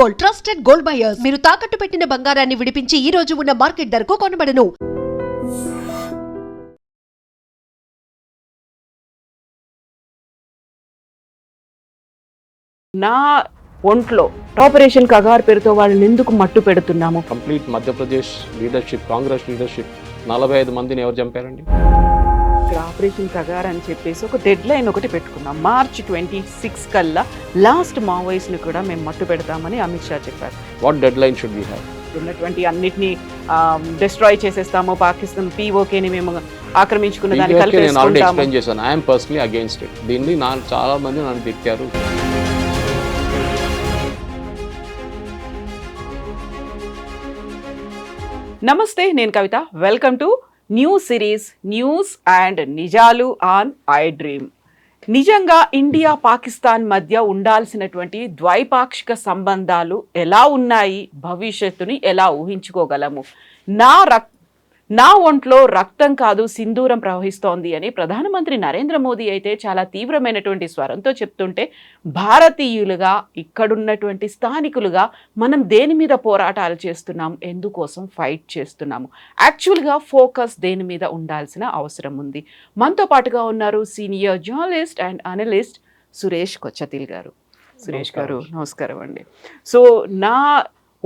Gold, trusted gold buyers. మీరు తాకట్టు పెట్టిన బంగారాన్ని విడిపించి ఈ రోజు ఉన్న మార్కెట్ ధరకు కొనబడను. నా ఒంట్లో ఆపరేషన్ కగార్ పేరుతో వాళ్ళని ఎందుకు మట్టు పెడుతున్నాము? Complete Madhya Pradesh leadership, Congress leadership 45 మందిని ఎవరు చంపారండి? ఆపరేషన్ కగార్ అని చెప్పేసి ఒక డెడ్ లైన్ ఒకటి పెట్టుకున్నాం. మార్చ్ 26 కల్లా లాస్ట్ మావోయిస్ట్ని కూడా మేము మట్టు పెడతామని అమిత్ షా చెప్పారు. What deadline should we have? ఉన్నటువంటి అన్నిటినీ డిస్ట్రాయ్ చేసేస్తాము, పాకిస్తాన్ పీఓకేని మేము ఆక్రమించుకున్న దాన్ని నేను ఆల్రెడీ కలిపేసుకుంటాము. ఎక్స్ప్లెయిన్ చేశాను. I'm personally against it. దీన్ని చాలా మంది నన్ను తిట్టారు. నమస్తే, నేను Kavitha. Welcome to new series news and నిజాలు ఆన్ ఐ డ్రీమ్. నిజంగా ఇండియా పాకిస్తాన్ మధ్య ఉండాల్సినటువంటి ద్వైపాక్షిక సంబంధాలు ఎలా ఉన్నాయి, భవిష్యత్తుని ఎలా ఊహించుకోగలము? నా ఒంట్లో రక్తం కాదు సింధూరం ప్రవహిస్తోంది అని ప్రధానమంత్రి నరేంద్ర మోదీ అయితే చాలా తీవ్రమైనటువంటి స్వరంతో చెప్తుంటే, భారతీయులుగా ఇక్కడున్నటువంటి స్థానికులుగా మనం దేని మీద పోరాటాలు చేస్తున్నాం, ఎందుకోసం ఫైట్ చేస్తున్నాము? యాక్చువల్గా ఫోకస్ దేని మీద ఉండాల్సిన అవసరం ఉంది. మనతో పాటుగా ఉన్నారు senior journalist and analyst Suresh Kochattil garu. Suresh గారు నమస్కారం అండి. సో నా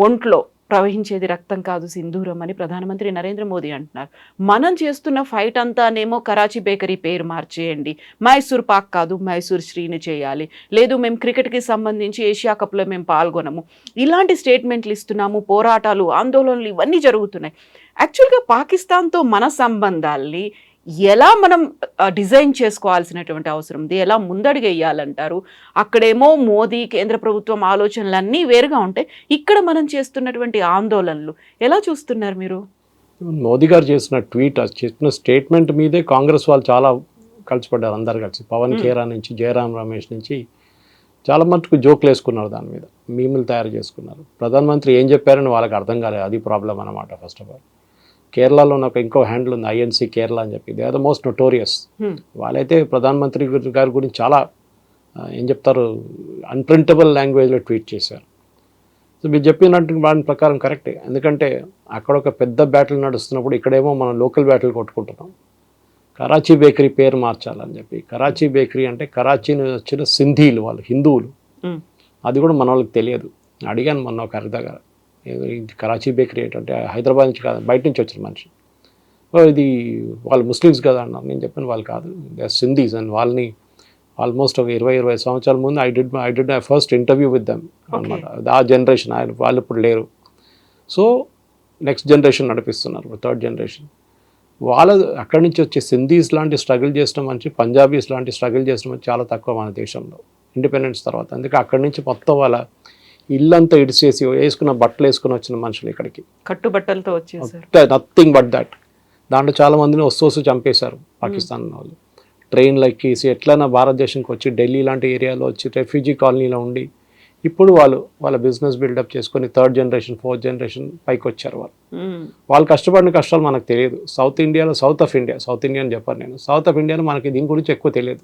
ఒంట్లో ప్రవహించేది రక్తం కాదు సింధూరం అని ప్రధానమంత్రి నరేంద్ర మోదీ అంటున్నారు. మనం చేస్తున్న ఫైట్ అంతానేమో కరాచీ బేకరీ పేరు మార్చేయండి, మైసూర్ పాక్ కాదు మైసూర్ శ్రీని చేయాలి, లేదు మేము క్రికెట్కి సంబంధించి ఏషియా కప్లో మేము పాల్గొనము, ఇలాంటి స్టేట్మెంట్లు ఇస్తున్నాము, పోరాటాలు, ఆందోళనలు ఇవన్నీ జరుగుతున్నాయి. యాక్చువల్గా పాకిస్తాన్తో మన సంబంధాల్ని ఎలా మనం డిజైన్ చేసుకోవాల్సినటువంటి అవసరం ఉంది, ఎలా ముందడుగేయాలంటారు? అక్కడేమో మోదీ కేంద్ర ప్రభుత్వం ఆలోచనలు అన్నీ వేరుగా ఉంటాయి, ఇక్కడ మనం చేస్తున్నటువంటి ఆందోళనలు ఎలా చూస్తున్నారు మీరు? మోదీ గారు చేసిన ట్వీట్, చేసిన స్టేట్మెంట్ మీదే కాంగ్రెస్ వాళ్ళు చాలా కలిసిపడ్డారు. అందరు కలిసి పవన్ ఖేరా నుంచి జయరాం రమేష్ నుంచి చాలా మటుకు జోక్లు వేసుకున్నారు, దాని మీద మీములు తయారు చేసుకున్నారు. ప్రధానమంత్రి ఏం చెప్పారని వాళ్ళకి అర్థం కాలేదు. అది ప్రాబ్లం అన్నమాట. ఫస్ట్ ఆఫ్ ఆల్ కేరళలో నాకు ఇంకో హ్యాండిల్ ఉంది, ఐఎన్సీ కేరళ అని చెప్పి. They are the most notorious. వాళ్ళైతే ప్రధానమంత్రి గారి గురించి చాలా ఏం చెప్తారు, అన్ప్రింటబుల్ లాంగ్వేజ్లో ట్వీట్ చేశారు. సో మీరు చెప్పినట్టు దాని ప్రకారం కరెక్టే. ఎందుకంటే అక్కడ ఒక పెద్ద బ్యాటిల్ నడుస్తున్నప్పుడు ఇక్కడేమో మనం లోకల్ బ్యాటిల్ కొట్టుకుంటున్నాం. కరాచీ బేకరీ పేరు మార్చాలని చెప్పి. కరాచీ బేకరీ అంటే కరాచీ నుంచి వచ్చిన సింధీలు, వాళ్ళు హిందువులు. అది కూడా మన వాళ్ళకి తెలియదు. అడిగాను మొన్న ఒక అర్థగా, కరాచీ బేకరీ ఏంటంటే హైదరాబాద్ నుంచి కాదు, బయట నుంచి వచ్చిన మనిషి. ఇది వాళ్ళు ముస్లిమ్స్ కదా అన్నారు. నేను చెప్పాను వాళ్ళు కాదు, దే ఆర్ సింధీస్. అండ్ వాళ్ళని ఆల్మోస్ట్ ఒక 20 సంవత్సరాల ముందు I did my first interview with them అనమాట. ఆ జనరేషన్ వాళ్ళు ఇప్పుడు లేరు. సో నెక్స్ట్ జనరేషన్ నడిపిస్తున్నారు, థర్డ్ జనరేషన్. వాళ్ళ అక్కడి నుంచి వచ్చే సింధీస్ లాంటి స్ట్రగుల్ చేసిన మనిషి, పంజాబీస్ లాంటి స్ట్రగుల్ చేసిన మనిషి చాలా తక్కువ మన దేశంలో ఇండిపెండెన్స్ తర్వాత. అందుకే అక్కడి నుంచి మొత్తం వాళ్ళ ఇల్లంతా ఇడిచేసి వేసుకున్న బట్టలు వేసుకుని వచ్చిన మనుషులు ఇక్కడికి కట్టుబట్టలతో వచ్చేసారు. Nothing but that. దాంట్లో చాలా మందిని వస్తూ చంపేశారు పాకిస్తాన్ వాళ్ళు. ట్రైన్లు ఎక్కేసి ఎట్లైనా భారతదేశానికి వచ్చి ఢిల్లీ లాంటి ఏరియాలో వచ్చి రెఫ్యూజీ కాలనీలో ఉండి ఇప్పుడు వాళ్ళ బిజినెస్ బిల్డప్ చేసుకొని థర్డ్ జనరేషన్, ఫోర్త్ జనరేషన్ పైకి వచ్చారు. వాళ్ళు కష్టపడిన కష్టాలు మనకు తెలియదు. సౌత్ ఆఫ్ ఇండియా అని చెప్పాను నేను. సౌత్ ఆఫ్ ఇండియాలో మనకి దీని గురించి ఎక్కువ తెలియదు.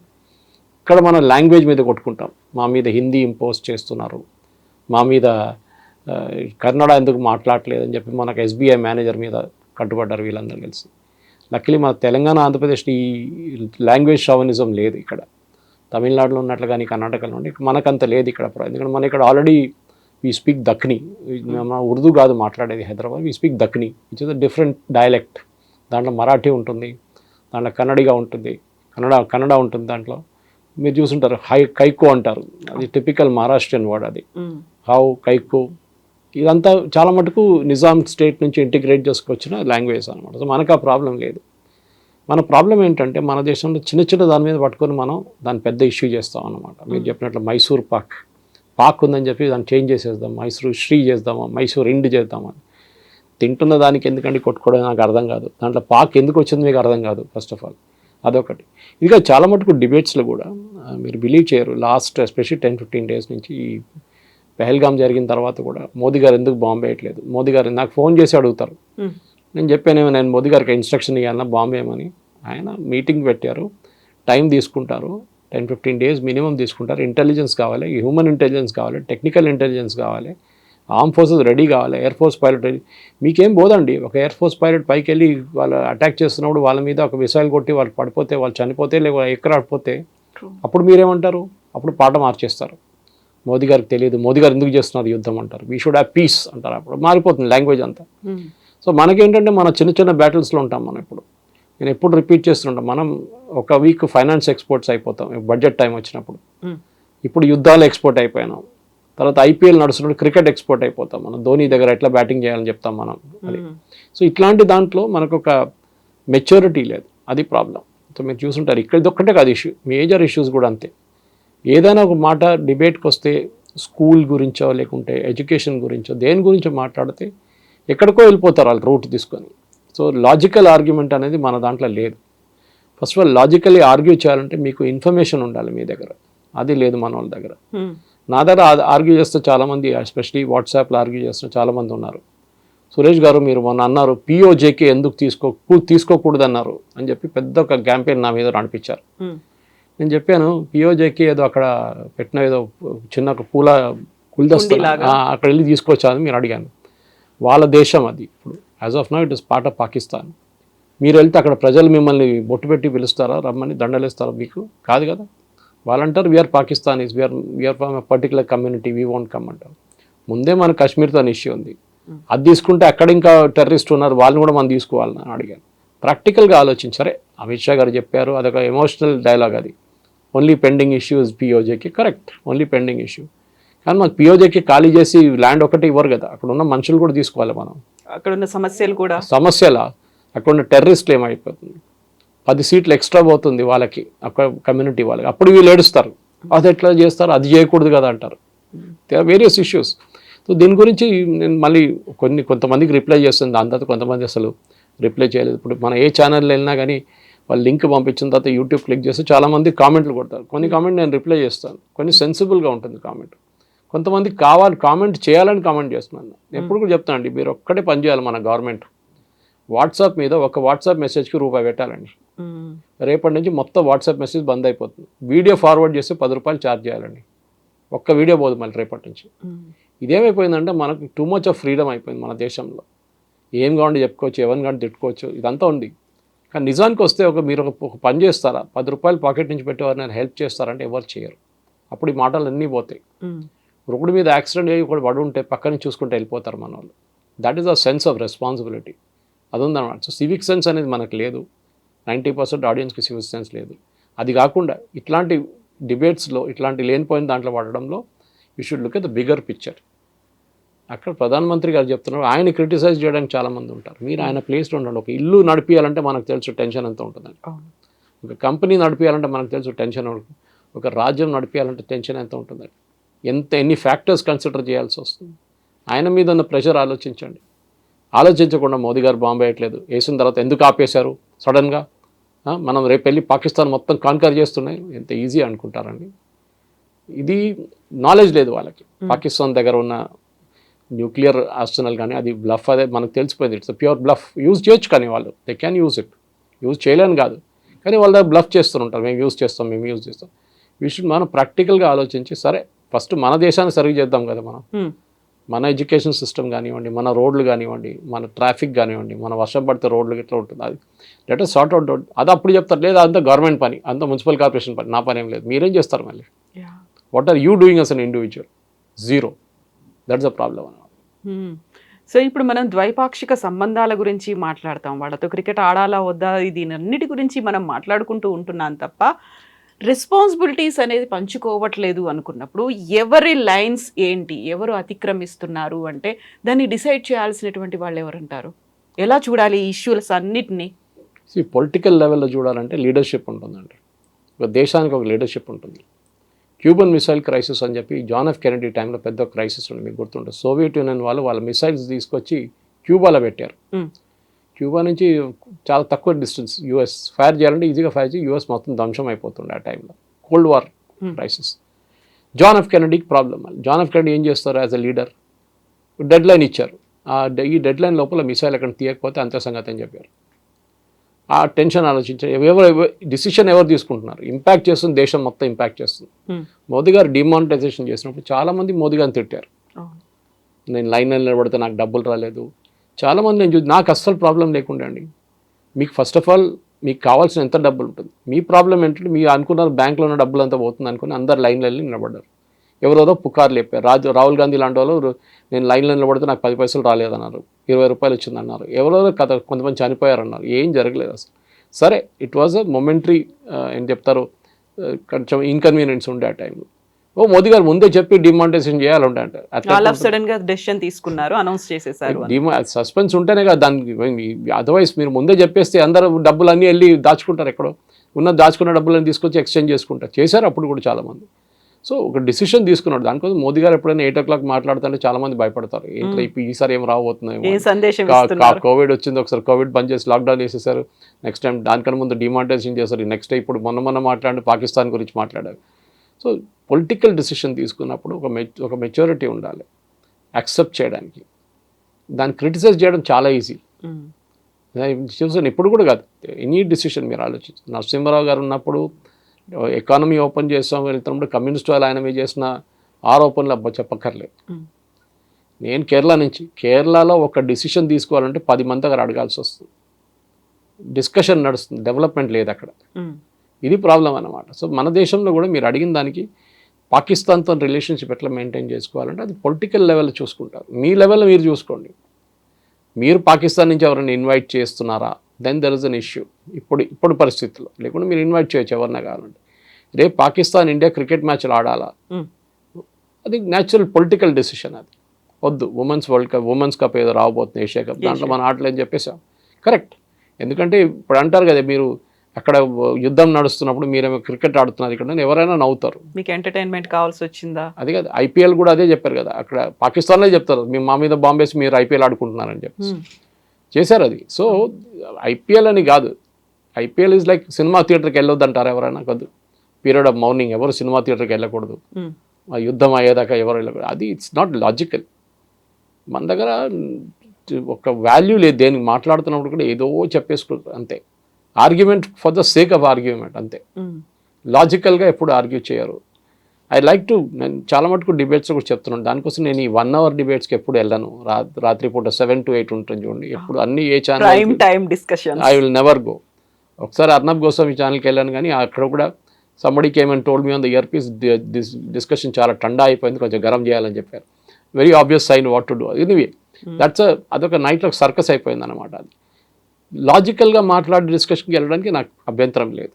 ఇక్కడ మనం లాంగ్వేజ్ మీద కొట్టుకుంటాం. మా మీద హిందీ ఇంపోజ్ చేస్తున్నారు, మా మీద కన్నడ ఎందుకు మాట్లాడలేదని చెప్పి మనకు ఎస్బీఐ మేనేజర్ మీద కట్టుబడ్డారు వీళ్ళందరూ కలిసి. లక్కీలీ మన తెలంగాణ, ఆంధ్రప్రదేశ్లో ఈ లాంగ్వేజ్ షావనిజం లేదు. ఇక్కడ తమిళనాడులో ఉన్నట్లు కానీ కర్ణాటకలో ఉండి మనకంత లేదు ఇక్కడ. ఎందుకంటే మన ఇక్కడ ఆల్రెడీ వీ స్పీక్ దఖ్ని. మన ఉర్దూ కాదు మాట్లాడేది Hyderabad, we speak Dakhni which is a different dialect. దాంట్లో మరాఠీ ఉంటుంది, దాంట్లో కన్నడిగా ఉంటుంది, కన్నడ ఉంటుంది. దాంట్లో మీరు చూసుంటారు కైకో అంటారు, అది టిపికల్ మహారాష్ట్రియన్ వర్డ్. అది కైకో. ఇదంతా చాలా మటుకు నిజాం స్టేట్ నుంచి ఇంటిగ్రేట్ చేసుకొచ్చిన లాంగ్వేజ్ అనమాట. సో మనకు ఆ ప్రాబ్లం లేదు. మన ప్రాబ్లం ఏంటంటే మన దేశంలో చిన్న దాని మీద పట్టుకొని మనం దాన్ని పెద్ద ఇష్యూ చేస్తాం అన్నమాట. మీరు చెప్పినట్లు మైసూర్ పాక్ ఉందని చెప్పి దాన్ని చేంజ్ చేసేద్దాం, మైసూర్ శ్రీ చేద్దామా, మైసూర్ ఇండ్ చేద్దామని. తింటున్న దానికి ఎందుకంటే కొట్టుకోవడం నాకు అర్థం కాదు. దాంట్లో పాక్ ఎందుకు వచ్చింది మీకు అర్థం కాదు ఫస్ట్ ఆఫ్ ఆల్. అదొకటి. ఇదిగా చాలా మటుకు డిబేట్స్లో కూడా మీరు బిలీవ్ చేయరు, లాస్ట్ ఎస్పెషల్లీ 10-15 డేస్ నుంచి ఈ పెహల్గాం జరిగిన తర్వాత కూడా మోదీ గారు ఎందుకు బాంబు వేయట్లేదు, మోదీ గారు నాకు ఫోన్ చేసి అడుగుతారు. నేను చెప్పానేమో, నేను మోదీ గారికి ఇన్స్ట్రక్షన్ ఇవ్వాలన్నా బాంబు వేయమని. ఆయన మీటింగ్ పెట్టారు, టైం తీసుకుంటారు, 10-15 డేస్ మినిమం తీసుకుంటారు. ఇంటెలిజెన్స్ కావాలి, హ్యూమన్ ఇంటెలిజెన్స్ కావాలి, టెక్నికల్ ఇంటెలిజెన్స్ కావాలి, ఆర్మ్ ఫోర్సెస్ రెడీ కావాలి, ఎయిర్ ఫోర్స్ పైలట్ రెడీ. మీకేం పోదండి, ఒక ఎయిర్ ఫోర్స్ పైలట్ పైకి వెళ్ళి వాళ్ళు అటాక్ చేస్తున్నప్పుడు వాళ్ళ మీద ఒక మిసైల్ కొట్టి వాళ్ళు పడిపోతే, వాళ్ళు చనిపోతే, లేక ఎక్కరాడిపోతే అప్పుడు మీరేమంటారు? అప్పుడు పాట మార్చేస్తారు. మోదీ గారికి తెలియదు, మోదీ గారు ఎందుకు చేస్తున్నారు యుద్ధం అంటారు. వీ షుడ్ హ్యావ్ పీస్ అంటారు. అప్పుడు మారిపోతుంది లాంగ్వేజ్ అంతా. సో మనకేంటంటే మన చిన్న చిన్న బ్యాటిల్స్లో ఉంటాం మనం. ఇప్పుడు నేను ఎప్పుడు రిపీట్ చేస్తుంటాం, మనం ఒక వీక్ ఫైనాన్స్ ఎక్స్పోర్ట్స్ అయిపోతాం బడ్జెట్ టైం వచ్చినప్పుడు. ఇప్పుడు యుద్ధాలు ఎక్స్పోర్ట్ అయిపోయినాం. తర్వాత ఐపీఎల్ నడుస్తున్నప్పుడు క్రికెట్ ఎక్స్పోర్ట్ అయిపోతాం మనం. ధోని దగ్గర ఎట్లా బ్యాటింగ్ చేయాలని చెప్తాం మనం. అది సో ఇట్లాంటి దాంట్లో మనకు ఒక మెచ్యూరిటీ లేదు, అది ప్రాబ్లం. సో మీరు చూసుంటారు ఇక్కడ ఇది ఒక్కటే కాదు ఇష్యూ, మేజర్ ఇష్యూస్ కూడా అంతే. ఏదైనా ఒక మాట డిబేట్కి వస్తే స్కూల్ గురించో లేకుంటే ఎడ్యుకేషన్ గురించో దేని గురించో మాట్లాడితే ఎక్కడికో వెళ్ళిపోతారు వాళ్ళు రూట్ తీసుకొని. సో లాజికల్ ఆర్గ్యుమెంట్ అనేది మన దాంట్లో లేదు. First of all logically argue చేయాలంటే మీకు ఇన్ఫర్మేషన్ ఉండాలి మీ దగ్గర, అది లేదు మన వాళ్ళ దగ్గర. నా దగ్గర ఆర్గ్యూ చేస్తే చాలామంది, ఎస్పెషలీ వాట్సాప్లో ఆర్గ్యూ చేస్తున్న చాలామంది ఉన్నారు. సురేష్ గారు మీరు మొన్న అన్నారు పిఓజేకే ఎందుకు తీసుకోకూడదు అన్నారు అని చెప్పి పెద్ద ఒక క్యాంపెయిన్ నా మీద నడిపించారు. నేను చెప్పాను పిఓజేకే ఏదో అక్కడ పెట్టిన ఏదో చిన్న ఒక పూల గుల్దస్తా అక్కడ వెళ్ళి తీసుకోవచ్చా అని మీరు అడిగాను. వాళ్ళ దేశం అది. ఇప్పుడు as of now it is part of Pakistan. మీరు వెళ్తే అక్కడ ప్రజలు మిమ్మల్ని బొట్టు పెట్టి పిలుస్తారా, రమ్మని దండలేస్తారా? మీకు కాదు కదా. వాళ్ళంటారు we are Pakistanis, we are from a particular community, we won't come అంటారు. ముందే మన కాశ్మీర్తో ఇష్యూ ఉంది, అది తీసుకుంటే అక్కడ ఇంకా టెర్రరిస్ట్ ఉన్నారు, వాళ్ళని కూడా మనం తీసుకోవాలని అడిగాను. ప్రాక్టికల్గా ఆలోచించారే. అమిత్ షా గారు చెప్పారు, అదొక ఎమోషనల్ డైలాగ్. అది ఓన్లీ పెండింగ్ ఇష్యూ ఇస్ పిఓజేకి, కరెక్ట్, ఓన్లీ పెండింగ్ ఇష్యూ. కానీ మనకు పిఓజేకి ఖాళీ చేసి ల్యాండ్ ఒకటి ఇవ్వరు కదా, అక్కడ ఉన్న మనుషులు కూడా తీసుకోవాలి మనం. అక్కడ ఉన్న సమస్యలు కూడా సమస్యలా, అక్కడ ఉన్న టెర్రరిస్టులు ఏమైపోతుంది, 10 సీట్లు ఎక్స్ట్రా పోతుంది వాళ్ళకి, అక్కడ కమ్యూనిటీ వాళ్ళకి. అప్పుడు వీళ్ళు ఏడుస్తారు, అది ఎట్లా చేస్తారు, అది చేయకూడదు కదా అంటారు. They are various issues. So దీని గురించి నేను మళ్ళీ కొంతమందికి రిప్లై చేస్తుంది, దాని తర్వాత కొంతమంది అసలు రిప్లై చేయలేదు. ఇప్పుడు మన ఏ ఛానల్లో వెళ్ళినా కానీ వాళ్ళు లింక్ పంపించిన తర్వాత యూట్యూబ్ క్లిక్ చేస్తే చాలామంది కామెంట్లు కొడతారు. కొన్ని కామెంట్ నేను రిప్లై చేస్తాను, కొన్ని సెన్సిబుల్గా ఉంటుంది కామెంట్. కొంతమంది కామెంట్ చేయాలని కామెంట్ చేస్తున్నాను. ఎప్పుడు కూడా చెప్తాను అండి, మీరు ఒక్కటే పని చేయాలి. మన గవర్నమెంట్ వాట్సాప్ మీద ఒక వాట్సాప్ మెసేజ్కి రూపాయి పెట్టాలండి. రేపటి నుంచి మొత్తం వాట్సాప్ మెసేజ్ బంద్ అయిపోతుంది. వీడియో ఫార్వర్డ్ చేస్తే 10 రూపాయలు ఛార్జ్ చేయాలండి. ఒక్క వీడియో పోదు మళ్ళీ రేపటి నుంచి. ఇదేమైపోయిందంటే మనకు టూ మచ్ ఆఫ్ ఫ్రీడమ్ అయిపోయింది మన దేశంలో. ఏం కావాలంటే చెప్పుకోవచ్చు, ఎవరిని కానీ తిట్టుకోవచ్చు, ఇదంతా ఉంది. కానీ నిజానికి వస్తే మీరు ఒక పని చేస్తారా, 10 రూపాయలు పాకెట్ నుంచి పెట్టేవారు హెల్ప్ చేస్తారంటే ఎవరు చేయరు. అప్పుడు ఈ మాటలు అన్నీ పోతాయి. రోడ్డు మీద యాక్సిడెంట్ అయ్యి ఒకటి పడి ఉంటే పక్కన చూసుకుంటే వెళ్ళిపోతారు మన వాళ్ళు. That is a sense of responsibility, అది ఉందన్నమాట. సో సివిక్ సెన్స్ అనేది మనకు లేదు. 90% ఆడియన్స్కి సివిక్ సెన్స్ లేదు. అది కాకుండా ఇట్లాంటి డిబేట్స్లో ఇట్లాంటి లేనిపోయిన దాంట్లో పడడంలో you should look at the bigger picture. అక్కడ ప్రధానమంత్రి గారు చెప్తున్నారు, ఆయన క్రిటిసైజ్ చేయడానికి చాలామంది ఉంటారు. మీరు ఆయన ప్లేస్లో ఉండండి. ఒక ఇల్లు నడిపించాలంటే మనకు తెలుసు టెన్షన్ ఎంత ఉంటుందండి. ఒక కంపెనీ నడిపించాలంటే మనకు తెలుసు టెన్షన్ ఉంటుంది. ఒక రాజ్యం నడిపించాలంటే టెన్షన్ ఎంత ఉంటుందండి. ఎన్ని ఫ్యాక్టర్స్ కన్సిడర్ చేయాల్సి వస్తుంది. ఆయన మీద ఉన్న ప్రెషర్ ఆలోచించండి. ఆలోచించకుండా మోదీ గారు బాంబు వేయట్లేదు, వేసిన తర్వాత ఎందుకు ఆపేశారు సడన్గా? మనం రేపు వెళ్ళి పాకిస్తాన్ మొత్తం కాన్కర్ చేస్తున్నాయి, ఎంత ఈజీ అనుకుంటారండి. ఇది నాలెడ్జ్ లేదు వాళ్ళకి. పాకిస్తాన్ దగ్గర ఉన్న న్యూక్లియర్ ఆర్సెనల్ కానీ అది బ్లఫ్, అదే మనకు తెలిసిపోయింది. It's pure bluff. యూజ్ చేయొచ్చు కానీ వాళ్ళు they can use it. Use చేయలేని కాదు, కానీ వాళ్ళ దగ్గర బ్లఫ్ చేస్తుంటారు. మేము యూజ్ చేస్తాం. మనం ప్రాక్టికల్గా ఆలోచించి సరే ఫస్ట్ మన దేశాన్ని సరిగ్గా చేద్దాం కదా. మన ఎడ్యుకేషన్ సిస్టమ్ కానివ్వండి, మన రోడ్లు కానివ్వండి, మన ట్రాఫిక్ కానివ్వండి, మన వర్షం పడితే రోడ్లు ఎట్లా ఉంటుంది, అది లెట్ అస్ సార్ట్ అవుట్. అది అప్పుడు చెప్తారు, లేదా అంతా గవర్నమెంట్ పని, అంతా మున్సిపల్ కార్పొరేషన్ పని, నా పని ఏం లేదు. మీరేం చేస్తారు మళ్ళీ? What are you doing as an individual? Zero. That's the problem అన్నమాట. సో ఇప్పుడు మనం ద్వైపాక్షిక సంబంధాల గురించి మాట్లాడతాం, వాళ్ళతో క్రికెట్ ఆడాలా వద్దా, దీనన్నిటి గురించి మనం మాట్లాడుకుంటూ ఉంటున్నాం తప్ప రెస్పాన్సిబిలిటీస్ అనేది పంచుకోవట్లేదు అనుకున్నప్పుడు ఎవరి లైన్స్ ఏంటి, ఎవరు అతిక్రమిస్తున్నారు అంటే దాన్ని డిసైడ్ చేయాల్సినటువంటి వాళ్ళు ఎవరంటారు? ఎలా చూడాలి ఈ ఇష్యూస్ అన్నిటినీ? పొలిటికల్ లెవెల్లో చూడాలంటే లీడర్షిప్ ఉంటుందండి. ఒక దేశానికి ఒక లీడర్షిప్ ఉంటుంది. క్యూబన్ మిసైల్ క్రైసిస్ అని చెప్పి జాన్ ఎఫ్ కెనడీ టైంలో పెద్ద క్రైసిస్ ఉంది, మీకు గుర్తుంటుంది. సోవియట్ యూనియన్ వాళ్ళ మిసైల్స్ తీసుకొచ్చి క్యూబాలో పెట్టారు. క్యూబా నుంచి చాలా తక్కువ డిస్టెన్స్ యూఎస్ ఫైర్ చేయాలంటే ఈజీగా ఫైర్ చేసి యూఎస్ మొత్తం ధ్వంసం అయిపోతుండే ఆ టైంలో. Cold war crisis. John F కెనడీకి ప్రాబ్లం. జాన్ ఎఫ్ కెనడీ ఏం చేస్తారు, యాజ్ అ లీడర్ డెడ్ లైన్ ఇచ్చారు. ఈ డెడ్ లైన్ లోపల మిసైల్ ఎక్కడ తీయకపోతే అంతే సంగతి అని చెప్పారు. ఆ టెన్షన్ ఆలోచించారు. డిసిషన్ ఎవరు తీసుకుంటున్నారు? ఇంపాక్ట్ చేస్తుంది, దేశం మొత్తం ఇంపాక్ట్ చేస్తుంది. మోదీ గారు డిమానిటైజేషన్ చేసినప్పుడు చాలామంది మోదీ గారిని తిట్టారు. నేను లైన్లో నిలబడితే నాకు డబ్బులు రాలేదు. చాలామంది నేను నాకు అస్సలు ప్రాబ్లం లేకుండా అండి. మీకు ఫస్ట్ ఆఫ్ ఆల్ మీకు కావాల్సిన ఎంత డబ్బులు ఉంటుంది, మీ ప్రాబ్లం ఏంటంటే మీరు అనుకున్నారు బ్యాంక్లో ఉన్న డబ్బులు అంతా పోతుంది అనుకుని అందరు లైన్లో వెళ్ళి నిలబడ్డారు. ఎవరెవరో పుకార్లు చెప్పారు. రాహుల్ గాంధీ లాంటి వాళ్ళు నేను లైన్లో నిలబడితే నాకు 10 పైసలు రాలేదన్నారు, 20 రూపాయలు వచ్చిందన్నారు. ఎవరెవరో కొంతమంది చనిపోయారన్నారు. ఏం జరగలేదు అసలు. సరే, ఇట్ వాజ్ అ మొమెంటరీ ఏం చెప్తారు, కొంచెం ఇన్కన్వీనియన్స్ ఉండే ఆ టైంలో. మోదీ గారు ముందే చెప్పి డిమానిటైజేషన్ చేయాలంటే అట్లా సడన్ గా డెసిషన్ తీసుకున్నారు, అనౌన్స్ చేసేసారు. సస్పెన్స్ ఉంటేనే కదా దానికి. అదర్వైజ్ మీరు ముందే చెప్పేస్తే అందరూ డబ్బులు అన్నీ వెళ్ళి దాచుకుంటారు. ఎక్కడో దాచుకున్న డబ్బులన్నీ తీసుకొచ్చి ఎక్స్చేంజ్ చేసుకుంటారు. చేశారు అప్పుడు కూడా చాలామంది. సో ఒక డిసిషన్ తీసుకున్నాడు. దానికోసం మోదీ గారు ఎప్పుడైనా 8 o'clock మాట్లాడుతుంటే చాలామంది భయపడతారు. ఏంటో ఈసారి ఏం రాబోతున్నాయి, కోవిడ్ వచ్చింది, ఒకసారి కోవిడ్ బంద్ చేసి లాక్డౌన్ చేసేసారు, నెక్స్ట్ టైం దానికన్నా ముందు డిమానిటైజేషన్ చేశారు, నెక్స్ట్ ఇప్పుడు మొన్న మాట్లాడి పాకిస్తాన్ గురించి మాట్లాడారు. సో పొలిటికల్ డిసిషన్ తీసుకున్నప్పుడు ఒక మెచ్యూరిటీ ఉండాలి యాక్సెప్ట్ చేయడానికి. దాన్ని క్రిటిసైజ్ చేయడం చాలా ఈజీ. చూసాను ఇప్పుడు కూడా కాదు, ఎనీ డిసిషన్ మీరు ఆలోచించు. నరసింహారావు గారు ఉన్నప్పుడు ఎకానమీ ఓపెన్ చేస్తాం వెళ్తున్నప్పుడు కమ్యూనిస్ట్ వాళ్ళు ఆయన మీద చేసిన ఆరోపణలు చెప్పక్కర్లేదు. నేను కేరళలో ఒక డిసిషన్ తీసుకోవాలంటే 10 మంది దగ్గర అడగాల్సి వస్తుంది. డిస్కషన్ నడుస్తుంది, డెవలప్మెంట్ లేదు అక్కడ. ఇది ప్రాబ్లం అన్నమాట. సో మన దేశంలో కూడా మీరు అడిగిన దానికి పాకిస్తాన్తో రిలేషన్షిప్ ఎట్లా మెయింటైన్ చేసుకోవాలంటే అది పొలిటికల్ లెవెల్లో చూసుకుంటారు. మీ లెవెల్లో మీరు చూసుకోండి. మీరు పాకిస్తాన్ నుంచి ఎవరైనా ఇన్వైట్ చేస్తున్నారా, then there is an issue. ఇప్పుడు పరిస్థితుల్లో లేకుండా మీరు ఇన్వైట్ చేయొచ్చు ఎవరినా కావాలంటే. రేపు పాకిస్తాన్ ఇండియా క్రికెట్ మ్యాచ్లు ఆడాలా, అది న్యాచురల్ పొలిటికల్ డెసిషన్. అది వద్దు, ఉమెన్స్ కప్ ఏదో రాబోతుంది, ఏషియా కప్, దాంట్లో మన ఆటలు అని చెప్పేసాం. కరెక్ట్. ఎందుకంటే ఇప్పుడు అంటారు కదా, మీరు అక్కడ యుద్ధం నడుస్తున్నప్పుడు మీరేమో క్రికెట్ ఆడుతున్నారు ఇక్కడ, ఎవరైనా నవ్వుతారు. మీకు ఎంటర్టైన్మెంట్ కావాల్సి వచ్చిందా? అది కదా, ఐపీఎల్ కూడా అదే చెప్పారు కదా, అక్కడ పాకిస్తాన్లో చెప్తారు మా మీద బాంబేసి మీరు ఐపీఎల్ ఆడుకుంటున్నారని చెప్పి చేశారు అది. సో ఐపీఎల్ అని కాదు, ఐపీఎల్ ఈజ్ లైక్ సినిమా థియేటర్కి వెళ్ళొద్దు అంటారు ఎవరైనా. కాదు, పీరియడ్ ఆఫ్ మౌర్నింగ్ ఎవరు సినిమా థియేటర్కి వెళ్ళకూడదు, యుద్ధం అయ్యేదాకా ఎవరు వెళ్ళకూడదు. అది ఇట్స్ నాట్ లాజికల్. మన దగ్గర ఒక వాల్యూ లేదు, దేనికి మాట్లాడుతున్నప్పుడు కూడా ఏదో చెప్పేసుకుంటారు అంతే. Argument for the sake of argument అంతే. లాజికల్గా ఎప్పుడు ఆర్గ్యూ చేయరు. ఐ లైక్ టు, నేను చాలా మటుకు డిబేట్స్ కూడా చెప్తున్నాను, దానికోసం నేను ఈ 1 hour డిబేట్స్కి ఎప్పుడు వెళ్ళను. రాత్రిపూట 7 to 8 ఉంటుంది చూడండి, ఎప్పుడు అన్ని ఏ channel I will never go. ఒకసారి అర్నబ్ గోస్వామి ఛానల్కి వెళ్ళాను, కానీ అక్కడ కూడా somebody came and told me on the earpiece, this discussion చాలా టండా అయిపోయింది, కొంచెం గరం చేయాలని చెప్పారు. Very obvious sign what to do. Anyway అదొక నైట్లో సర్కస్ అయిపోయింది అనమాట. అది లాజికల్గా మాట్లాడే డిస్కషన్కి వెళ్ళడానికి నాకు అభ్యంతరం లేదు.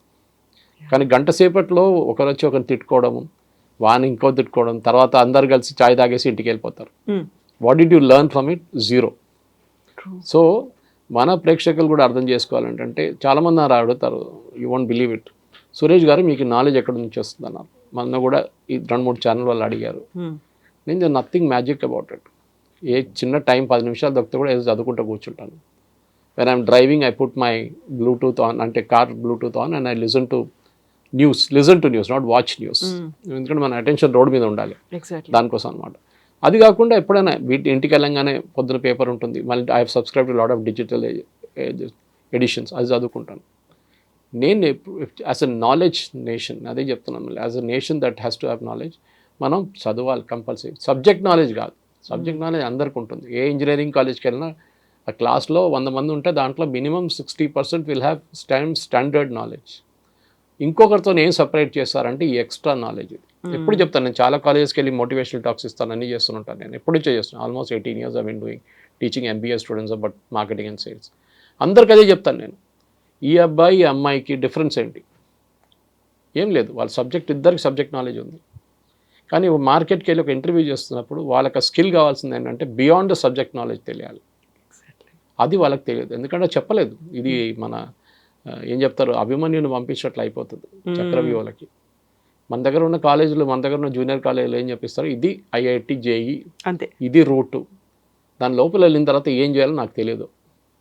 కానీ గంట సేపట్లో ఒకరు వచ్చి ఒకరిని తిట్టుకోవడము, వాని ఇంకో తిట్టుకోవడం, తర్వాత అందరు కలిసి చాయ్ తాగేసి ఇంటికి వెళ్ళిపోతారు. What did you learn from it? Zero. So మన ప్రేక్షకులు కూడా అర్థం చేసుకోవాలంటే, చాలామంది అడుగుతారు, you won't believe it, Suresh గారు మీకు నాలెడ్జ్ ఎక్కడి నుంచి వస్తుంది అన్నారు. మొన్న కూడా ఈ 2-3 ఛానల్ వాళ్ళు అడిగారు. నేను నథింగ్ మ్యాజిక్ అబౌట్ ఇట్. ఏ చిన్న టైం 10 నిమిషాలు దొరికితే కూడా ఏదో చదువుకుంటూ కూర్చుంటాను. When I'm driving I put my Bluetooth on, అంటే car Bluetooth on, and I listen to news, not watch news. ఎందుకంటే మన అటెన్షన్ రోడ్ మీద ఉండాలి, దానికోసం అనమాట. అది కాకుండా ఎప్పుడైనా ఇంటికి వెళ్ళంగానే పొద్దున పేపర్ ఉంటుంది, మళ్ళీ I have subscribe to lot of digital editions, అది చదువుకుంటాను. నేను యాజ్ అ నాలెడ్జ్ నేషన్, అదే చెప్తున్నాను, as a nation that has to have knowledge. మనం చదవాలి కంపల్సరీ. సబ్జెక్ట్ నాలెడ్జ్ కాదు, సబ్జెక్ట్ నాలెడ్జ్ అందరికీ ఉంటుంది. ఏ ఇంజనీరింగ్ కాలేజ్కి వెళ్ళినా ఆ క్లాస్లో 100 మంది ఉంటే దాంట్లో minimum 60% will have standard knowledge. ఇంకొకరితో ఏం సపరేట్ చేస్తారంటే ఈ ఎక్స్ట్రా నాలెడ్జ్. ఎప్పుడు చెప్తాను, నేను చాలా కాలేజెస్కి వెళ్ళి మోటివేషనల్ టాక్స్ ఇస్తాను, అన్నీ చేస్తుంటాను. నేను ఎప్పుడు చేస్తున్నాను, almost 18 years I been doing teaching MBA students about marketing and sales. అందరికి అదే చెప్తాను నేను, ఈ అబ్బాయి ఈ అమ్మాయికి డిఫరెన్స్ ఏంటి? ఏం లేదు, వాళ్ళ సబ్జెక్ట్, ఇద్దరికి సబ్జెక్ట్ నాలెడ్జ్ ఉంది. కానీ మార్కెట్కి వెళ్ళి ఒక ఇంటర్వ్యూ చేస్తున్నప్పుడు వాళ్ళకి స్కిల్ కావాల్సింది ఏంటంటే బియాండ్ ద సబ్జెక్ట్ నాలెడ్జ్ తెలియాలి. అది వాళ్ళకి తెలియదు, ఎందుకంటే చెప్పలేదు. ఇది మన ఏం చెప్తారు, అభిమన్యుని పంపించినట్లు అయిపోతుంది చక్రవ్యూహలకి. మన దగ్గర ఉన్న కాలేజీలు, మన దగ్గర ఉన్న జూనియర్ కాలేజీలు ఏం చెప్పిస్తారు, ఇది IIT JEE అంతే, ఇది రూటు. దాని లోపల వెళ్ళిన తర్వాత ఏం చేయాలో నాకు తెలియదు,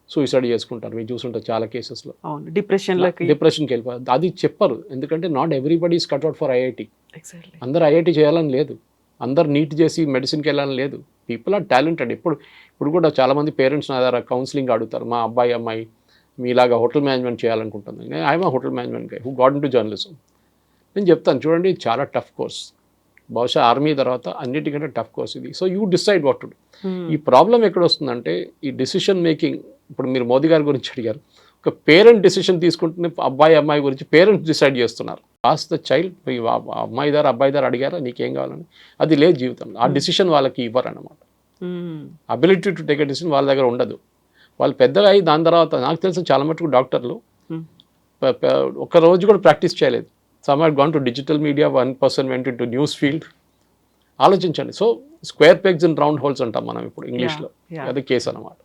సూసైడ్ చేసుకుంటారు. మీరు చూసుంటారు చాలా కేసెస్లో, డిప్రెషన్కి వెళ్ళిపోతారు. అది చెప్పరు, ఎందుకంటే not everybody is cutout for IIT. అందరు IIT చేయాలని లేదు, అందరు నీట్ చేసి మెడిసిన్కి వెళ్ళాలని లేదు. People are talented. ఇప్పుడు కూడా చాలామంది పేరెంట్స్ నా దగ్గర కౌన్సిలింగ్ అడుగుతారు, మా అమ్మాయి మీలాగా హోటల్ మేనేజ్మెంట్ చేయాలనుకుంటుంది. I'm hotel management guy who got into journalism. నేను చెప్తాను, చూడండి చాలా టఫ్ కోర్స్, బహుశా ఆర్మీ తర్వాత అన్నిటికంటే టఫ్ కోర్స్ ఇది. So you decide what to do. ఈ ప్రాబ్లం ఎక్కడ వస్తుందంటే ఈ డిసిషన్ మేకింగ్. ఇప్పుడు మీరు మోదీ గారి గురించి అడిగారు, ఒక పేరెంట్ డిసిషన్ తీసుకుంటున్న అబ్బాయి అమ్మాయి గురించి పేరెంట్స్ డిసైడ్ చేస్తున్నారు. ఆస్ ద చైల్డ్, అమ్మాయి దారు అబ్బాయి దారు అడిగారా నీకేం కావాలని, అది లేదు జీవితంలో. ఆ డిసిషన్ వాళ్ళకి ఇవ్వరు అన్నమాట. Ability to take a decision వాళ్ళ దగ్గర ఉండదు. వాళ్ళు పెద్దగా అయ్యి దాని తర్వాత నాకు తెలిసిన చాలా మటుకు డాక్టర్లు ఒక రోజు కూడా ప్రాక్టీస్ చేయలేదు. Some had gone to digital media, 1% went into news field. ఆలోచించండి. So square pegs and round holes అంటాం మనం ఇప్పుడు ఇంగ్లీష్లో. అది కేసు అన్నమాట.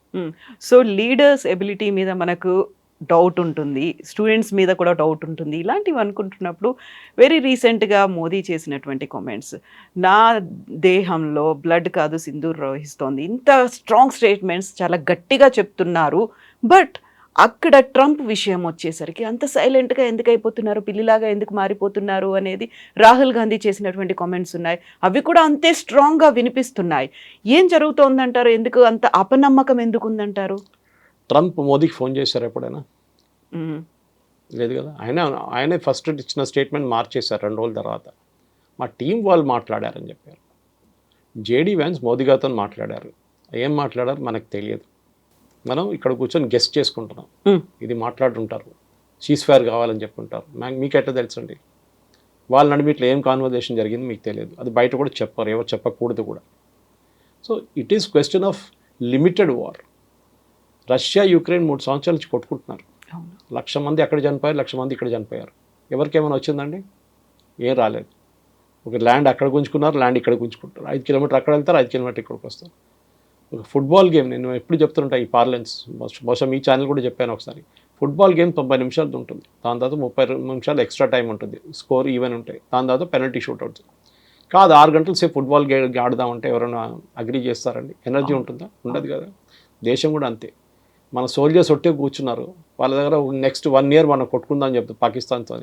సో లీడర్స్ ఎబిలిటీ మీద మనకు డౌట్ ఉంటుంది, స్టూడెంట్స్ మీద కూడా డౌట్ ఉంటుంది. ఇలాంటివి అనుకుంటున్నప్పుడు వెరీ రీసెంట్గా మోదీ చేసినటువంటి కామెంట్స్, నా దేహంలో బ్లడ్ కాదు సింధూర్ ప్రవహిస్తోంది, ఇంత స్ట్రాంగ్ స్టేట్మెంట్స్ చాలా గట్టిగా చెప్తున్నారు. బట్ అక్కడ ట్రంప్ విషయం వచ్చేసరికి అంత సైలెంట్గా ఎందుకు అయిపోతున్నారు, పిల్లిలాగా ఎందుకు మారిపోతున్నారు అనేది రాహుల్ గాంధీ చేసినటువంటి కామెంట్స్ ఉన్నాయి. అవి కూడా అంతే స్ట్రాంగ్గా వినిపిస్తున్నాయి. ఏం జరుగుతోందంటారు? ఎందుకు అంత అపనమ్మకం ఎందుకు ఉందంటారు? ట్రంప్ మోదీకి ఫోన్ చేశారు ఎప్పుడైనా? లేదు కదా. ఆయనే ఫస్ట్ ఇచ్చిన స్టేట్మెంట్ మార్చేశారు 2 రోజుల తర్వాత. మా టీం వాళ్ళు మాట్లాడారని చెప్పారు. జేడీ వ్యాన్స్ మోదీ గారితో మాట్లాడారు. ఏం మాట్లాడారు మనకు తెలియదు. మనం ఇక్కడ కూర్చొని గెస్ట్ చేసుకుంటున్నాం. ఇది మాట్లాడుతుంటారు, సీజ్ ఫైర్ కావాలని చెప్పుకుంటారు. మీకు ఎట్లా తెలుసండి? వాళ్ళ నడిమిట్లో ఏం కాన్వర్జేషన్ జరిగింది మీకు తెలియదు. అది బయట కూడా చెప్పారు, ఎవరు చెప్పకూడదు కూడా. So it is question of limited war. Russia Ukraine 3 సంవత్సరాల నుంచి కొట్టుకుంటున్నారు. 1,00,000 మంది అక్కడ చనిపోయారు, 1,00,000 మంది ఇక్కడ చనిపోయారు. ఎవరికి ఏమైనా వచ్చిందండి? ఏం రాలేదు. ఒక ల్యాండ్ అక్కడ గుంజుకున్నారు, ల్యాండ్ ఇక్కడ గుంజుకుంటారు. 5 కిలోమీటర్ అక్కడ వెళ్తారు, 5 కిలోమీటర్ ఇక్కడికి వస్తారు. ఒక ఫుట్బాల్ గేమ్, నేను ఎప్పుడు చెప్తుంటా ఈ పార్లెన్స్, బహుశా మీ ఛానల్ కూడా చెప్పాను ఒకసారి. ఫుట్బాల్ గేమ్ 90 నిమిషాలు ఉంటుంది. దాని తర్వాత 30 నిమిషాలు ఎక్స్ట్రా టైం ఉంటుంది, స్కోర్ ఈవెన్ ఉంటాయి. దాని తర్వాత పెనల్టీ షూట్అవుట్స్. కాదు 6 గంటల సేపు ఫుట్బాల్ ఆడదామంటే ఎవరైనా అగ్రీ చేస్తారండి? ఎనర్జీ ఉంటుందా? ఉండదు కదా. దేశం కూడా అంతే. మన సోల్జర్స్ ఒట్టే కూర్చున్నారు, వాళ్ళ దగ్గర నెక్స్ట్ 1 year మనం కొట్టుకుందామని చెప్తాం పాకిస్తాన్తో.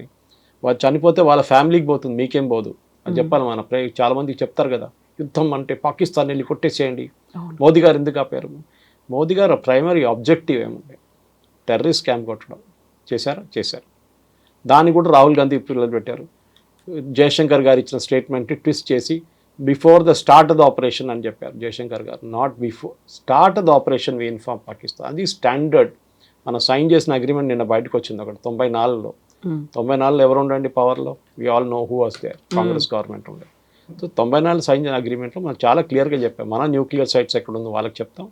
వాళ్ళు చనిపోతే వాళ్ళ ఫ్యామిలీకి పోతుంది, మీకేం పోదు అని చెప్పాలి. మన చాలామందికి చెప్తారు కదా, యుద్ధం అంటే పాకిస్తాన్ వెళ్ళి కొట్టేసేయండి. మోదీ గారు ఎందుకు ఆపారు? మోదీ గారు ప్రైమరీ ఆబ్జెక్టివ్ ఏముంది? టెర్రరిస్ట్ క్యాంప్ కొట్టడం. చేశారా? చేశారు. దాన్ని కూడా రాహుల్ గాంధీ పిల్లలు పెట్టారు. జయశంకర్ గారు ఇచ్చిన స్టేట్మెంట్ ట్విస్ట్ చేసి before the start of the operation అని చెప్పారు Jaishankar garu. Not before, start of the operation we inform Pakistan. అది స్టాండర్డ్. మనం సైన్ చేసిన అగ్రిమెంట్ నిన్న బయటకు వచ్చింది ఒకటి 94లో. 94లో ఎవరు ఉండండి పవర్లో? We all know who was there. Congress government ఉండే. సో 94 సైన్ చేసిన అగ్రిమెంట్లో మనం చాలా క్లియర్గా చెప్పాం, మన న్యూక్లియర్ సైట్స్ ఎక్కడుందో వాళ్ళకి చెప్తాం.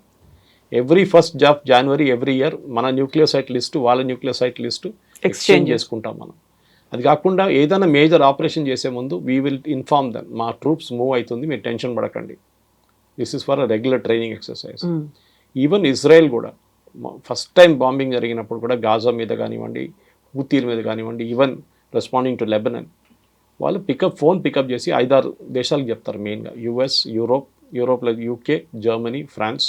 Every 1st January every year మన న్యూక్లియర్ సైట్ లిస్టు, వాళ్ళ న్యూక్లియర్ సైట్ లిస్టు ఎక్స్చేంజ్ చేసుకుంటాం మనం. అది కాకుండా ఏదైనా మేజర్ ఆపరేషన్ చేసే ముందు వీ విల్ ఇన్ఫార్మ్ దెమ్, మా ట్రూప్స్ మూవ్ అవుతుంది, మీరు టెన్షన్ పడకండి. This is for a regular training exercise. Even Israel కూడా ఫస్ట్ టైం బాంబింగ్ జరిగినప్పుడు కూడా గాజా మీద కానివ్వండి, హూతీల మీద కానివ్వండి, ఈవెన్ రెస్పాండింగ్ టు లెబనన్, వాళ్ళు ఫోన్ పికప్ చేసి 5-6 దేశాలకు చెప్తారు. మెయిన్గా US, యూరోప్లో UK, జర్మనీ, ఫ్రాన్స్,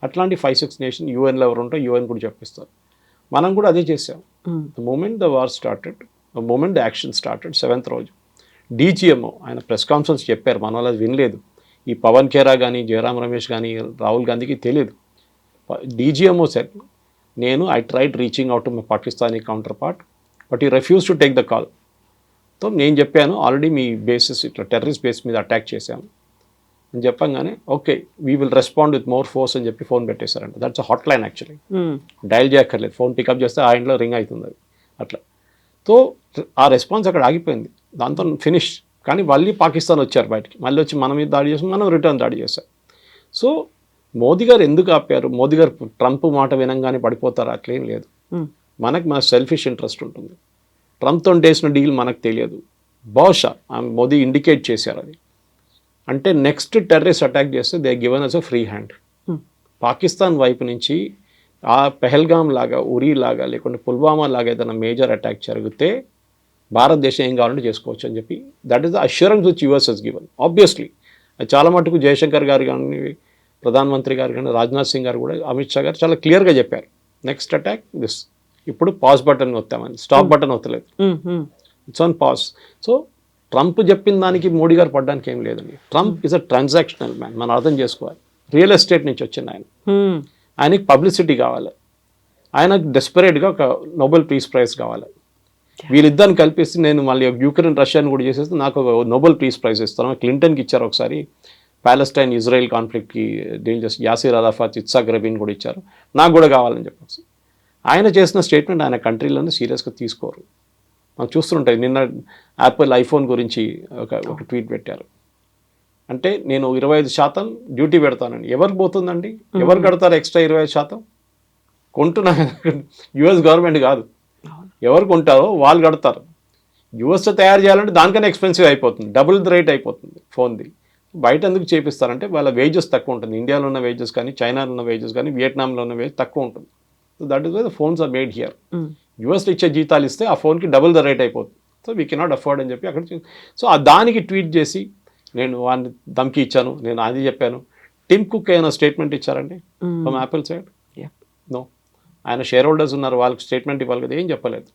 అట్లాంటి 5-6 నేషన్. యూఎన్లో ఎవరు ఉంటే UN కూడా చెప్పిస్తారు. మనం కూడా అదే చేసాం. The moment the war started, the moment the action started, 7th రోజు DGMO ఆయన ప్రెస్ కాన్ఫరెన్స్ చెప్పారు. మన వాళ్ళు అది వినలేదు. ఈ పవన్ ఖేరా కానీ, జయరాం రమేష్ కానీ, రాహుల్ గాంధీకి తెలియదు. DGMO said, I tried reaching out to my Pakistani counterpart but he refuse to take the call. So నేను చెప్పాను, ఆల్రెడీ మీ బేసెస్ ఇట్లా టెర్రరిస్ట్ బేస్ మీద అటాక్ చేశాము అని చెప్పంగానే okay we will respond with more force అని చెప్పి ఫోన్ పెట్టేశారంట. That's a hotline actually. Dial చేయక్కర్లేదు, ఫోన్ పికప్ చేస్తే ఆ ఇంట్లో రింగ్ అవుతుంది అది అట్లా. సో ఆ రెస్పాన్స్ అక్కడ ఆగిపోయింది, దాంతో ఫినిష్. కానీ మళ్ళీ పాకిస్తాన్ వచ్చారు బయటికి, మళ్ళీ వచ్చి మన మీద దాడి చేసి మనం రిటర్న్ దాడి చేశాం. సో మోదీ గారు ఎందుకు ఆపారు? మోదీ గారు ట్రంప్ మాట వినంగానే పడిపోతారు అట్లేం లేదు. మన సెల్ఫిష్ ఇంట్రెస్ట్ ఉంటుంది. ట్రంప్తో చేసిన డీల్ మనకు తెలియదు. బహుశా మోదీ ఇండికేట్ చేశారు అది. అంటే నెక్స్ట్ టెర్రరిస్ట్ అటాక్ చేస్తే they given us a free hand. Pakistan వైపు నుంచి ఆ పెహల్గామ్ లాగా, ఉరీ లాగా, లేకుంటే పుల్వామా లాగా ఏదైనా మేజర్ అటాక్ జరిగితే భారతదేశం ఏం కావాలంటే చేసుకోవచ్చు అని చెప్పి that is the assurance which US has given. Obviously చాలా మటుకు జయశంకర్ గారు కానీ, ప్రధానమంత్రి గారు కానీ, రాజ్నాథ్ సింగ్ గారు కూడా, అమిత్ షా గారు చాలా క్లియర్గా చెప్పారు నెక్స్ట్ అటాక్ దిస్. ఇప్పుడు పాజ్ బటన్ వస్తామని, స్టాప్ బటన్ వస్తలేదు, it's on pause. So Trump చెప్పిన దానికి మోడీ గారు పడడానికి ఏం లేదండి. Trump is a transactional man, మనం అర్థం చేసుకోవాలి. రియల్ ఎస్టేట్ నుంచి వచ్చింది ఆయన. ఆయనకి పబ్లిసిటీ కావాలి, ఆయనకు డెస్పరేట్గా ఒక నోబెల్ పీస్ ప్రైజ్ కావాలి. వీళ్ళిద్దరిని కల్పిస్తే నేను మళ్ళీ యూక్రెయిన్ రష్యాని కూడా చేసేస్తే నాకు ఒక నోబెల్ పీస్ ప్రైజ్ ఇస్తాను. క్లింటన్కి ఇచ్చారు ఒకసారి పాలెస్టైన్ ఇజ్రాయెల్ కాన్ఫ్లిక్ట్కి డీల్ చేసి, యాసిర్ అరాఫత్, ఇత్సాక్ రబీన్ కూడా ఇచ్చారు, నాకు కూడా కావాలని చెప్పేసి. ఆయన చేసిన స్టేట్మెంట్ ఆయన కంట్రీలోనే సీరియస్గా తీసుకోరు. మనం చూస్తుంటాయి. నిన్న యాపిల్ ఐఫోన్ గురించి ఒక ట్వీట్ పెట్టారు. అంటే నేను 25% డ్యూటీ పెడతానండి. ఎవరికి పోతుందండి? ఎవరు కడతారు ఎక్స్ట్రా 25%? కొంటున్నా యుఎస్ గవర్నమెంట్ కాదు, ఎవరు కొంటారో వాళ్ళు కడతారు. యుఎస్లో తయారు చేయాలంటే దానికన్నా ఎక్స్పెన్సివ్ అయిపోతుంది, డబుల్ ద రేట్ అయిపోతుంది ఫోన్ది. బయట ఎందుకు చేపిస్తారంటే వాళ్ళ వేజెస్ తక్కువ ఉంటుంది. ఇండియాలో ఉన్న వేజెస్ కానీ, చైనాలో ఉన్న వేజెస్ కానీ, వియట్నాంలో ఉన్న వేజ్ తక్కువ ఉంటుంది. So that is why the phones are made here. యుఎస్లో ఇచ్చే జీతాలు ఇస్తే ఆ ఫోన్కి డబుల్ ద రేట్ అయిపోతుంది. సో వీ కెనాట్ అఫోర్డ్ అని చెప్పి అక్కడ. సో దానికి ట్వీట్ చేసి నేను వాడిని ధమ్కి ఇచ్చాను, నేను అది చెప్పాను. టిమ్ కుక్ ఏమైనా స్టేట్మెంట్ ఇచ్చారండి ఫ్రమ్ యాపిల్ సైడ్? నో. ఆయన షేర్ హోల్డర్స్ ఉన్నారు, వాళ్ళకి స్టేట్మెంట్ ఇవ్వాలి కదా, ఏం చెప్పలేదు.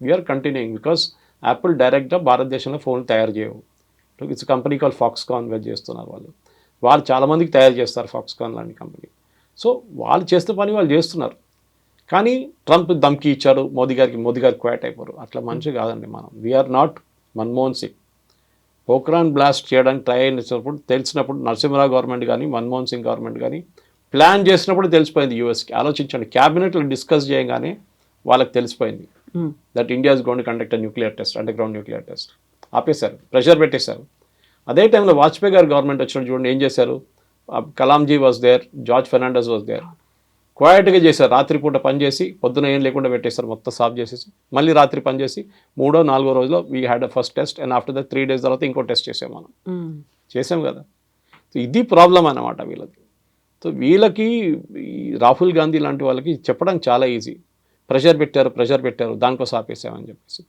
వీఆర్ కంటిన్యూయింగ్ బికాస్ యాపిల్ డైరెక్ట్గా భారతదేశంలో ఫోన్లు తయారు చేయవు. ఇట్స్ కంపెనీ కాల్ ఫాక్స్కాన్ చేస్తున్నారు వాళ్ళు చాలామందికి తయారు చేస్తారు ఫాక్స్కాన్ లాంటి కంపెనీ. సో వాళ్ళు చేస్తే పని వాళ్ళు చేస్తున్నారు. కానీ ట్రంప్ ధమ్కి ఇచ్చాడు మోదీ గారికి క్వాట్ అయిపోరు. అట్లా మనిషి కాదండి మనం. We are not Manmohan Singh. Pokhran blast చేయడానికి ట్రై అయినప్పుడు తెలిసినప్పుడు నరసింహరావు గవర్నమెంట్ కానీ, మన్మోహన్ సింగ్ గవర్నమెంట్ కానీ ప్లాన్ చేసినప్పుడు తెలిసిపోయింది యూఎస్కి. ఆలోచించండి, క్యాబినెట్లో డిస్కస్ చేయగానే వాళ్ళకి తెలిసిపోయింది that India is going to conduct nuclear test, under ground nuclear test. ఆపేశారు, ప్రెషర్ పెట్టేశారు. అదే టైంలో వాజ్పేయి గారు గవర్నమెంట్ వచ్చినప్పుడు చూడండి ఏం చేశారు. కలాంజీ was there, George Fernandes was there. క్వైట్గా చేశారు, రాత్రిపూట పనిచేసి పొద్దున ఏం లేకుండా పెట్టేశారు, మొత్తం సాఫ్ చేసేసి మళ్ళీ రాత్రి పనిచేసి 3వ 4వ రోజులో we had a first test and after that 3 days తర్వాత ఇంకో టెస్ట్ చేసాం మనం. చేసాం కదా. సో ఇది ప్రాబ్లం అన్నమాట వీళ్ళకి. సో వీళ్ళకి రాహుల్ గాంధీ లాంటి వాళ్ళకి చెప్పడానికి చాలా ఈజీ. ప్రెషర్ పెట్టారు దానికోసం ఆపేసామని చెప్పేసి.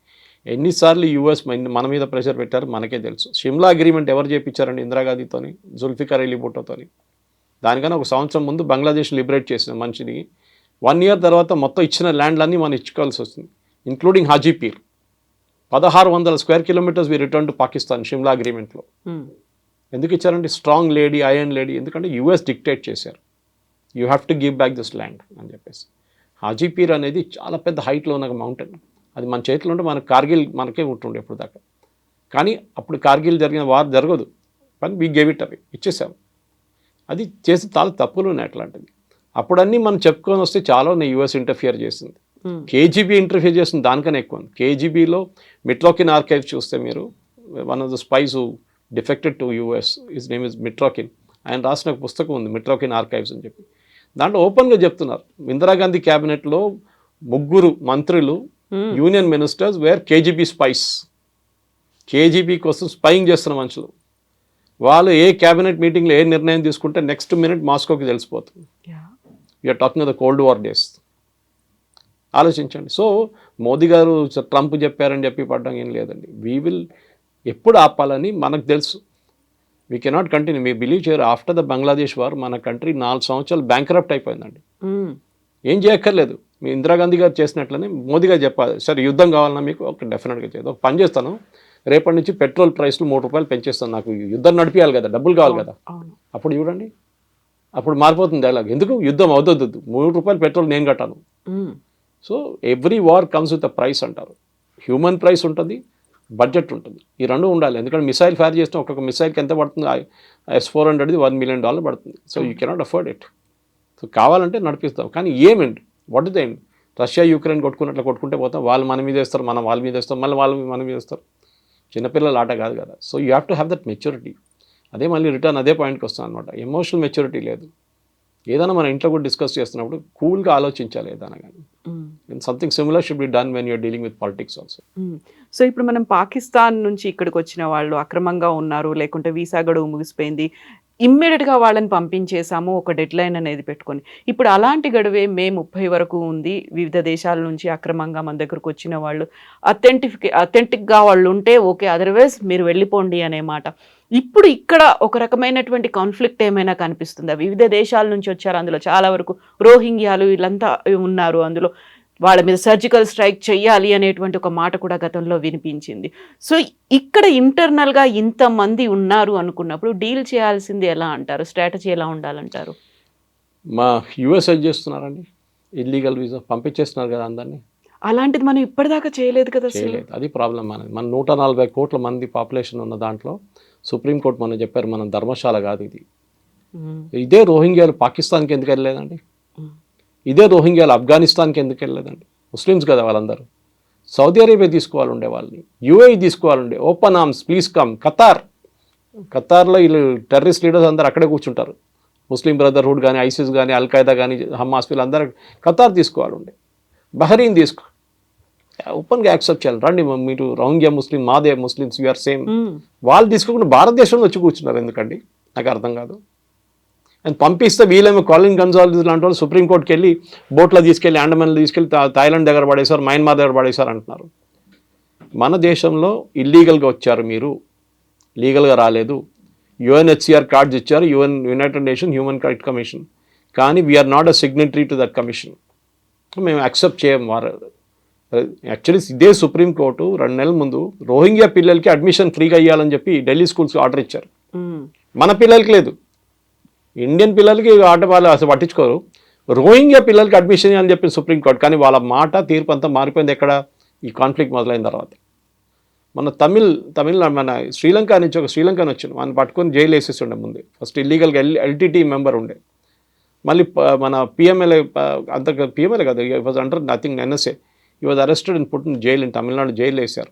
ఎన్నిసార్లు యూఎస్ మన మీద ప్రెషర్ పెట్టారు మనకే తెలుసు. షిమ్లా అగ్రిమెంట్ ఎవరు చేయించారండి? ఇందిరాగాంధీతోని, జుల్ఫికర్ అలీ భుట్టోతోని. దానికన్నా ఒక సంవత్సరం ముందు బంగ్లాదేశ్ లిబరేట్ చేసిన మనిషిని 1 year తర్వాత మొత్తం ఇచ్చిన ల్యాండ్లన్నీ మనం ఇచ్చుకోవాల్సి వస్తుంది, including Haji Pir. 1600 square kilometers we return to Pakistan Shimla అగ్రిమెంట్లో. ఎందుకు ఇచ్చారంటే స్ట్రాంగ్ లేడీ, ఐరన్ లేడీ, ఎందుకంటే యూఎస్ డిక్టేట్ చేశారు you have to give back this land అని చెప్పేసి. హాజీపీర్ అనేది చాలా పెద్ద హైట్లో ఉన్న మౌంటైన్. అది మన చేతిలో ఉంటే మన కార్గిల్ మనకే ఉంటుండే ఎప్పుడు దాకా. కానీ అప్పుడు కార్గిల్ జరిగిన వార్ జరగదు, కానీ వీ గేవ్ ఇట్ అవి ఇచ్చేసాం. అది చేసి చాలా తప్పులు ఉన్నాయి అట్లాంటిది. అప్పుడన్నీ మనం చెప్పుకొని వస్తే చాలా యూఎస్ ఇంటర్ఫియర్ చేసింది. కేజీబీ ఇంటర్ఫియర్ చేసింది దానికన్నా ఎక్కువ ఉంది. కేజీబీలో మిట్రోకిన్ ఆర్కైవ్ చూస్తే మీరు, one of the spice who defected to US, his name is మిట్రోకిన్. ఆయన రాసిన ఒక పుస్తకం ఉంది మిట్రోకిన్ ఆర్కైవ్స్ అని చెప్పి. దాంట్లో ఓపెన్గా చెప్తున్నారు ఇందిరాగాంధీ క్యాబినెట్లో 3 మంత్రులు union ministers wear KGB spice. KGB కోసం స్పైయింగ్ చేస్తున్న మనుషులు. వాళ్ళు ఏ క్యాబినెట్ మీటింగ్లో ఏ నిర్ణయం తీసుకుంటే నెక్స్ట్ మినిట్ మాస్కోకి తెలిసిపోతుంది. You're talking the cold war days. ఆలోచించండి. సో మోదీ గారు ట్రంప్ చెప్పారని చెప్పి పడడం ఏం లేదండి. వీ విల్ ఎప్పుడు ఆపాలని మనకు తెలుసు. We cannot continue. Me believe చేయరు, ఆఫ్టర్ ద బంగ్లాదేశ్ వార్ మన కంట్రీ 4 సంవత్సరాలు బ్యాంక్రప్ట్ అయిపోయిందండి. ఏం చేయక్కర్లేదు. మీ ఇందిరాగాంధీ గారు చేసినట్లనే మోదీ గారు చెప్పాలి, సరే యుద్ధం కావాలన్నా మీకు ఒక డెఫినెట్గా చేయదు, ఒక పని చేస్తాను, రేపటి నుంచి పెట్రోల్ ప్రైస్లు 3 రూపాయలు పెంచేస్తాను, నాకు యుద్ధం నడిపించాలి కదా, డబ్బులు కావాలి కదా. అప్పుడు చూడండి, అప్పుడు మారిపోతుంది డైలాగ్. ఎందుకు యుద్ధం అవుతుంది, 3 రూపాయలు పెట్రోల్ నేను కట్టాను. So every war comes with a price అంటారు. హ్యూమన్ ప్రైస్ ఉంటుంది, బడ్జెట్ ఉంటుంది, ఈ రెండు ఉండాలి. ఎందుకంటే మిసైల్ ఫైర్ చేసిన ఒక్కొక్క మిసైల్కి ఎంత పడుతుంది? S-400ది $1 million పడుతుంది. So you cannot afford it. So కావాలంటే నడిపిస్తాం, కానీ ఏమండి, what is the end? Russia Ukraine కొట్టుకున్నట్లు కొట్టుకుంటే పోతాం, వాళ్ళు మన మీద వేస్తారు, మనం వాళ్ళ మీద వేస్తాం, మళ్ళీ వాళ్ళు మన మీద వేస్తారు. చిన్నపిల్లల ఆట కాదు కదా. So you have to have that maturity. అదే మళ్ళీ రిటర్న్ అదే పాయింట్కి వస్తాం అనమాట. ఎమోషనల్ మెచ్యూరిటీ లేదు. ఏదైనా మన ఇంట్లో కూడా డిస్కస్ చేస్తున్నప్పుడు కూల్గా ఆలోచించాలి ఏదైనా కానీ. Something similar should be done when you're dealing with politics also. So ఇప్పుడు మనం పాకిస్తాన్ నుంచి ఇక్కడికి వచ్చిన వాళ్ళు అక్రమంగా ఉన్నారు, లేకుంటే వీసా గడువు ముగిసిపోయింది, ఇమ్మీడియట్గా వాళ్ళని పంపించేసాము ఒక డెడ్ లైన్ అనేది పెట్టుకొని. ఇప్పుడు అలాంటి గడువే మే 30 వరకు ఉంది. వివిధ దేశాల నుంచి అక్రమంగా మన దగ్గరకు వచ్చిన వాళ్ళు అథెంటిక్గా వాళ్ళు ఉంటే ఓకే, అదర్వైజ్ మీరు వెళ్ళిపోండి అనే మాట. ఇప్పుడు ఇక్కడ ఒక రకమైనటువంటి కాన్ఫ్లిక్ట్ ఏమైనా కనిపిస్తుందా? వివిధ దేశాల నుంచి వచ్చారు, అందులో చాలా వరకు రోహింగ్యాలు వీళ్ళంతా ఉన్నారు, అందులో వాళ్ళ మీద సర్జికల్ స్ట్రైక్ చెయ్యాలి అనేటువంటి ఒక మాట కూడా గతంలో వినిపించింది. సో ఇక్కడ ఇంటర్నల్గా ఇంతమంది ఉన్నారు అనుకున్నప్పుడు డీల్ చేయాల్సింది ఎలా అంటారు? స్ట్రాటజీ ఎలా ఉండాలంటారు? మా యూఎస్ చేస్తున్నారండి, ఇల్లీగల్ వీసా పంపించేస్తున్నారు కదా అందరినీ. అలాంటిది మనం ఇప్పటిదాకా చేయలేదు కదా అసలు. చేయలేదు. అది ప్రాబ్లం మనది. మన 140 కోట్ల మంది పాపులేషన్ ఉన్న దాంట్లో సుప్రీంకోర్టు మనం చెప్పారు, మనం ధర్మశాల కాదు ఇది. ఇదే రోహింగ్యాలు పాకిస్తాన్కి ఎందుకు వెళ్ళలేదండి? ఇదే రోహింగ్యాలు ఆఫ్ఘనిస్తాన్కి ఎందుకు వెళ్ళలేదండి? ముస్లిమ్స్ కదా వాళ్ళందరూ. సౌదీ అరేబియా తీసుకోవాలండే వాళ్ళని, యూఏఈ తీసుకోవాలండే, ఓపెన్ ఆర్మ్స్ ప్లీజ్ కమ్. ఖతార్లో వీళ్ళు టెర్రరిస్ట్ లీడర్స్ అందరూ అక్కడే కూర్చుంటారు. ముస్లిం బ్రదర్హుడ్ కానీ, ఐసిస్ కానీ, అల్ఖైదా కానీ, హమాస్ వీళ్ళందరూ ఖతార్ తీసుకోవాలండే, బహరీన్ తీసుకో, ఓపెన్గా యాక్సెప్ట్ చేయాలి. రండి మీరు రోహింగ్యా ముస్లిం, మాదే ముస్లిమ్స్, యూఆర్ సేమ్. వాళ్ళు తీసుకోకుండా భారతదేశంలో వచ్చి కూర్చున్నారు ఎందుకండి? నాకు అర్థం కాదు. అండ్ పంపిస్తే వీళ్ళేమో కాలిన్ గన్జాల్స్ లాంటి వాళ్ళు సుప్రీంకోర్టుకి వెళ్ళి బోట్లో తీసుకెళ్ళి, అండమాన్లో తీసుకెళ్ళి థాయిలాండ్ దగ్గర పడేశారు, మయన్మార్ దగ్గర పడేశారు అంటున్నారు. మన దేశంలో ఇల్లీగల్గా వచ్చారు, మీరు లీగల్గా రాలేదు. యుఎన్హెచ్సిఆర్ కార్డ్స్ ఇచ్చారు, United Nation Human Right Commission, కానీ we are not a signatory to that commission. మేము యాక్సెప్ట్ చేయం. యాక్చువల్లీ ఇదే సుప్రీంకోర్టు 2 నెలల ముందు రోహింగ్యా పిల్లలకి అడ్మిషన్ ఫ్రీగా ఇవ్వాలని చెప్పి ఢిల్లీ స్కూల్స్కి ఆర్డర్ ఇచ్చారు. మన పిల్లలకి లేదు. ఇండియన్ పిల్లలకి ఆట వాళ్ళు అసలు పట్టించుకోరు. రోహింగ్యా పిల్లలకి అడ్మిషన్ ఇవ్వాలని చెప్పి సుప్రీంకోర్టు, కానీ వాళ్ళ మాట తీర్పు అంతా మారిపోయింది ఎక్కడ? ఈ కాన్ఫ్లిక్ట్ మొదలైన తర్వాత. మన మన శ్రీలంక నుంచి ఒక శ్రీలంకని వచ్చింది, మనం పట్టుకొని జైలు వేసేసి ఉండే ముందే. ఫస్ట్ ఇల్లీగల్గా ఎల్టీటీ మెంబర్ ఉండే, మళ్ళీ మన పిఎంఎల్ఏ అంత పిఎంఎల్ఏ కాదు, వాజ్ అండర్ నథింగ్ ఎన్ఎస్ఏ, ఈ was arrested and put in jail in Tamil Nadu. Jail వేశారు,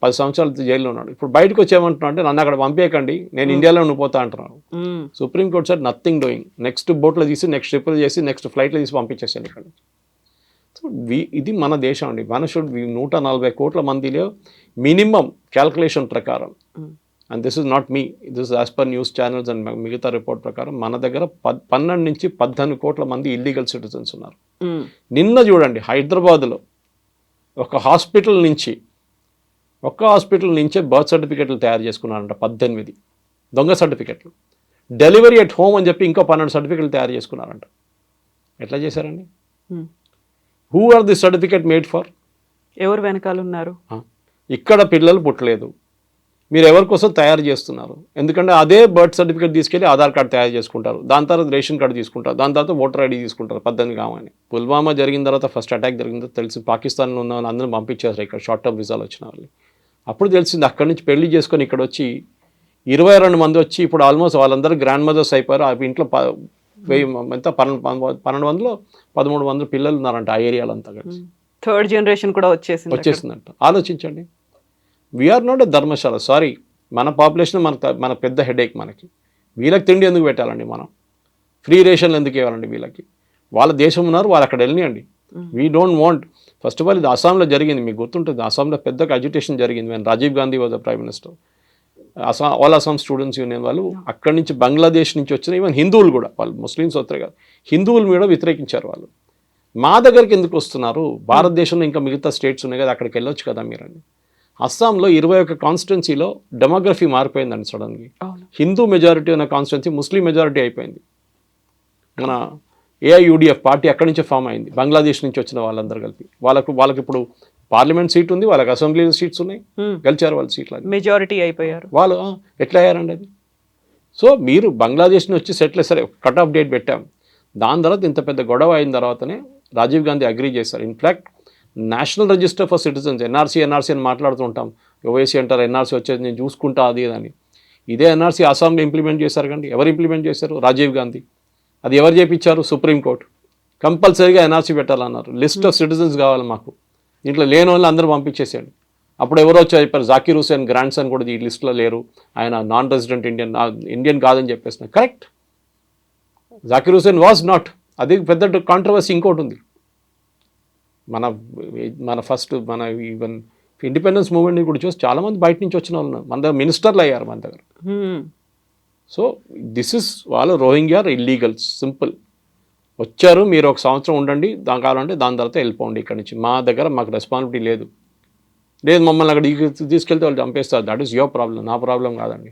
10 సంవత్సరాలు జైల్లో ఉన్నాడు. ఇప్పుడు బయటకు వచ్చేమంటున్నా అంటే నన్ను అక్కడ పంపేయకండి, నేను ఇండియాలో ఉండిపోతా అంటున్నాను. Supreme court sir nothing doing. Next బోట్లో తీసి, నెక్స్ట్ ట్రిపుల్ చేసి, నెక్స్ట్ ఫ్లైట్లో తీసి పంపించేసాను ఇక్కడ. సో ఇది మన దేశం అండి. మన 140 కోట్ల మందిలో మినిమం క్యాల్కులేషన్ ప్రకారం, and this is not me, this as per news channels and మిగతా రిపోర్ట్ ప్రకారం మన దగ్గర 12 నుంచి 18 కోట్ల మంది ఇల్లీగల్ సిటిజన్స్ ఉన్నారు. నిన్న చూడండి హైదరాబాద్లో ఒక హాస్పిటల్ నుంచే బర్త్ సర్టిఫికెట్లు తయారు చేసుకున్నారంట, 18 దొంగ సర్టిఫికెట్లు. డెలివరీ ఎట్ హోమ్ అని చెప్పి ఇంకో 12 సర్టిఫికెట్లు తయారు చేసుకున్నారంట. ఎట్లా చేశారండి? Who are the certificate made for? ఎవరు వెనకాల ఉన్నారు? ఇక్కడ పిల్లలు పుట్టలేదు, మీరు ఎవరి కోసం తయారు చేస్తున్నారు? ఎందుకంటే అదే బర్త్ సర్టిఫికేట్ తీసుకెళ్ళి ఆధార్ కార్డు తయారు చేసుకుంటారు, దాని తర్వాత రేషన్ కార్డు తీసుకుంటారు, దాని తర్వాత ఓటర్ ఐడి తీసుకుంటారు. 18 కావని. పుల్వామా జరిగిన తర్వాత, ఫస్ట్ అటాక్ జరిగిన తర్వాత తెలిసి పాకిస్తాన్లో ఉన్న వాళ్ళు అందరూ పంపించేసారు ఇక్కడ షార్ట్ టర్మ్ వీసాలు వచ్చిన వాళ్ళు. అప్పుడు తెలిసింది అక్కడి నుంచి పెళ్లి చేసుకొని ఇక్కడ వచ్చి 22 మంది వచ్చి ఇప్పుడు ఆల్మోస్ట్ వాళ్ళందరూ గ్రాండ్ మదర్స్ అయిపోయారు. ఆ ఇంట్లో 1200-1300 పిల్లలు ఉన్నారంట ఆ ఏరియాలో అంతా కలిసి. థర్డ్ జనరేషన్ కూడా వచ్చేసిందంట. ఆలోచించండి. We're not a dharamshala. Sorry, మన పాపులేషన్ మన పెద్ద హెడేక్ మనకి. వీళ్ళకి తిండి ఎందుకు పెట్టాలండి? మనం ఫ్రీ రేషన్లు ఎందుకు ఇవ్వాలండి వీళ్ళకి? వాళ్ళ దేశం ఉన్నారు, వాళ్ళు అక్కడ వెళ్ళనియండి. We don't want. First of all ఇది అస్సాంలో జరిగింది, మీకు గుర్తుంటుంది. అస్సాంలో పెద్ద అజిటేషన్ జరిగింది when Rajiv Gandhi was the prime minister. All Assam students union వాళ్ళు అక్కడి నుంచి బంగ్లాదేశ్ నుంచి వచ్చిన ఈవెన్ హిందువులు కూడా, వాళ్ళు ముస్లిమ్స్ వస్తారు కాదు, హిందువులు కూడా వ్యతిరేకించారు వాళ్ళు. మా దగ్గరికి ఎందుకు వస్తున్నారు? భారతదేశంలో ఇంకా మిగతా స్టేట్స్ ఉన్నాయి కదా, అక్కడికి వెళ్ళొచ్చు కదా మీరండి. అస్సాంలో 21 కాన్స్టిట్యున్సీలో డెమోగ్రఫీ మారిపోయిందండి సడన్గా. హిందూ మెజారిటీ ఉన్న కాన్స్టిట్యున్సీ ముస్లిం మెజారిటీ అయిపోయింది. మన ఏఐయుడిఎఫ్ పార్టీ అక్కడి నుంచే ఫామ్ అయింది, బంగ్లాదేశ్ నుంచి వచ్చిన వాళ్ళందరూ కలిపి. వాళ్ళకి ఇప్పుడు పార్లమెంట్ సీట్ ఉంది, వాళ్ళకి అసెంబ్లీ సీట్స్ ఉన్నాయి, గెలిచారు వాళ్ళు సీట్లు, మెజారిటీ అయిపోయారు వాళ్ళు. ఎట్లా అయ్యారండి అది? సో మీరు బంగ్లాదేశ్ నుంచి వచ్చి సెటిల్ సరే కట్ ఆఫ్ డేట్ పెట్టాం, దాని తర్వాత ఇంత పెద్ద గొడవ అయిన తర్వాతనే రాజీవ్ గాంధీ అగ్రీ చేశారు. In fact national register for citizens, NRC అని మాట్లాడుతుంటాం, ఓవైసీ అంటారు, ఎన్ఆర్సీ వచ్చేది నేను చూసుకుంటా అది అని. ఇదే ఎన్ఆర్సీ అస్సాంలో ఇంప్లిమెంట్ చేశారు కండి. ఎవరు ఇంప్లిమెంట్ చేశారు? రాజీవ్ గాంధీ. అది ఎవరు చేయించారు? సుప్రీంకోర్టు. కంపల్సరీగా ఎన్ఆర్సీ పెట్టాలన్నారు. లిస్ట్ ఆఫ్ సిటిజన్స్ కావాలి మాకు, దీంట్లో లేని వాళ్ళు అందరూ పంపించేసాడు. అప్పుడు ఎవరో వచ్చి చెప్పారు, జాకీర్ హుసేన్ గ్రాండ్ సన్ కూడా ఈ లిస్ట్లో లేరు, ఆయన నాన్ రెసిడెంట్ ఇండియన్ కాదని చెప్పేసిన. Correct, Zakir Hussain was not. అది పెద్ద కాంట్రవర్సీ ఇంకోటి ఉంది. మన ఫస్ట్ ఈవెన్ ఇండిపెండెన్స్ మూవ్మెంట్ని కూడా చూసి చాలామంది బయట నుంచి వచ్చిన వాళ్ళు మన దగ్గర మినిస్టర్లు అయ్యారు మన దగ్గర. సో దిస్ ఇస్ వాళ్ళు రోహింగ్యా ఇల్లీగల్స్, సింపుల్. వచ్చారు, మీరు 1 సంవత్సరం ఉండండి, దాని కావాలంటే దాని తర్వాత వెళ్ళిపోండి ఇక్కడి నుంచి. మా దగ్గర మాకు రెస్పాన్సిబిలిటీ లేదు, మమ్మల్ని అక్కడ తీసుకెళ్తే వాళ్ళు చంపేస్తారు. దట్ ఈస్ యువర్ ప్రాబ్లం, నా ప్రాబ్లం కాదండి.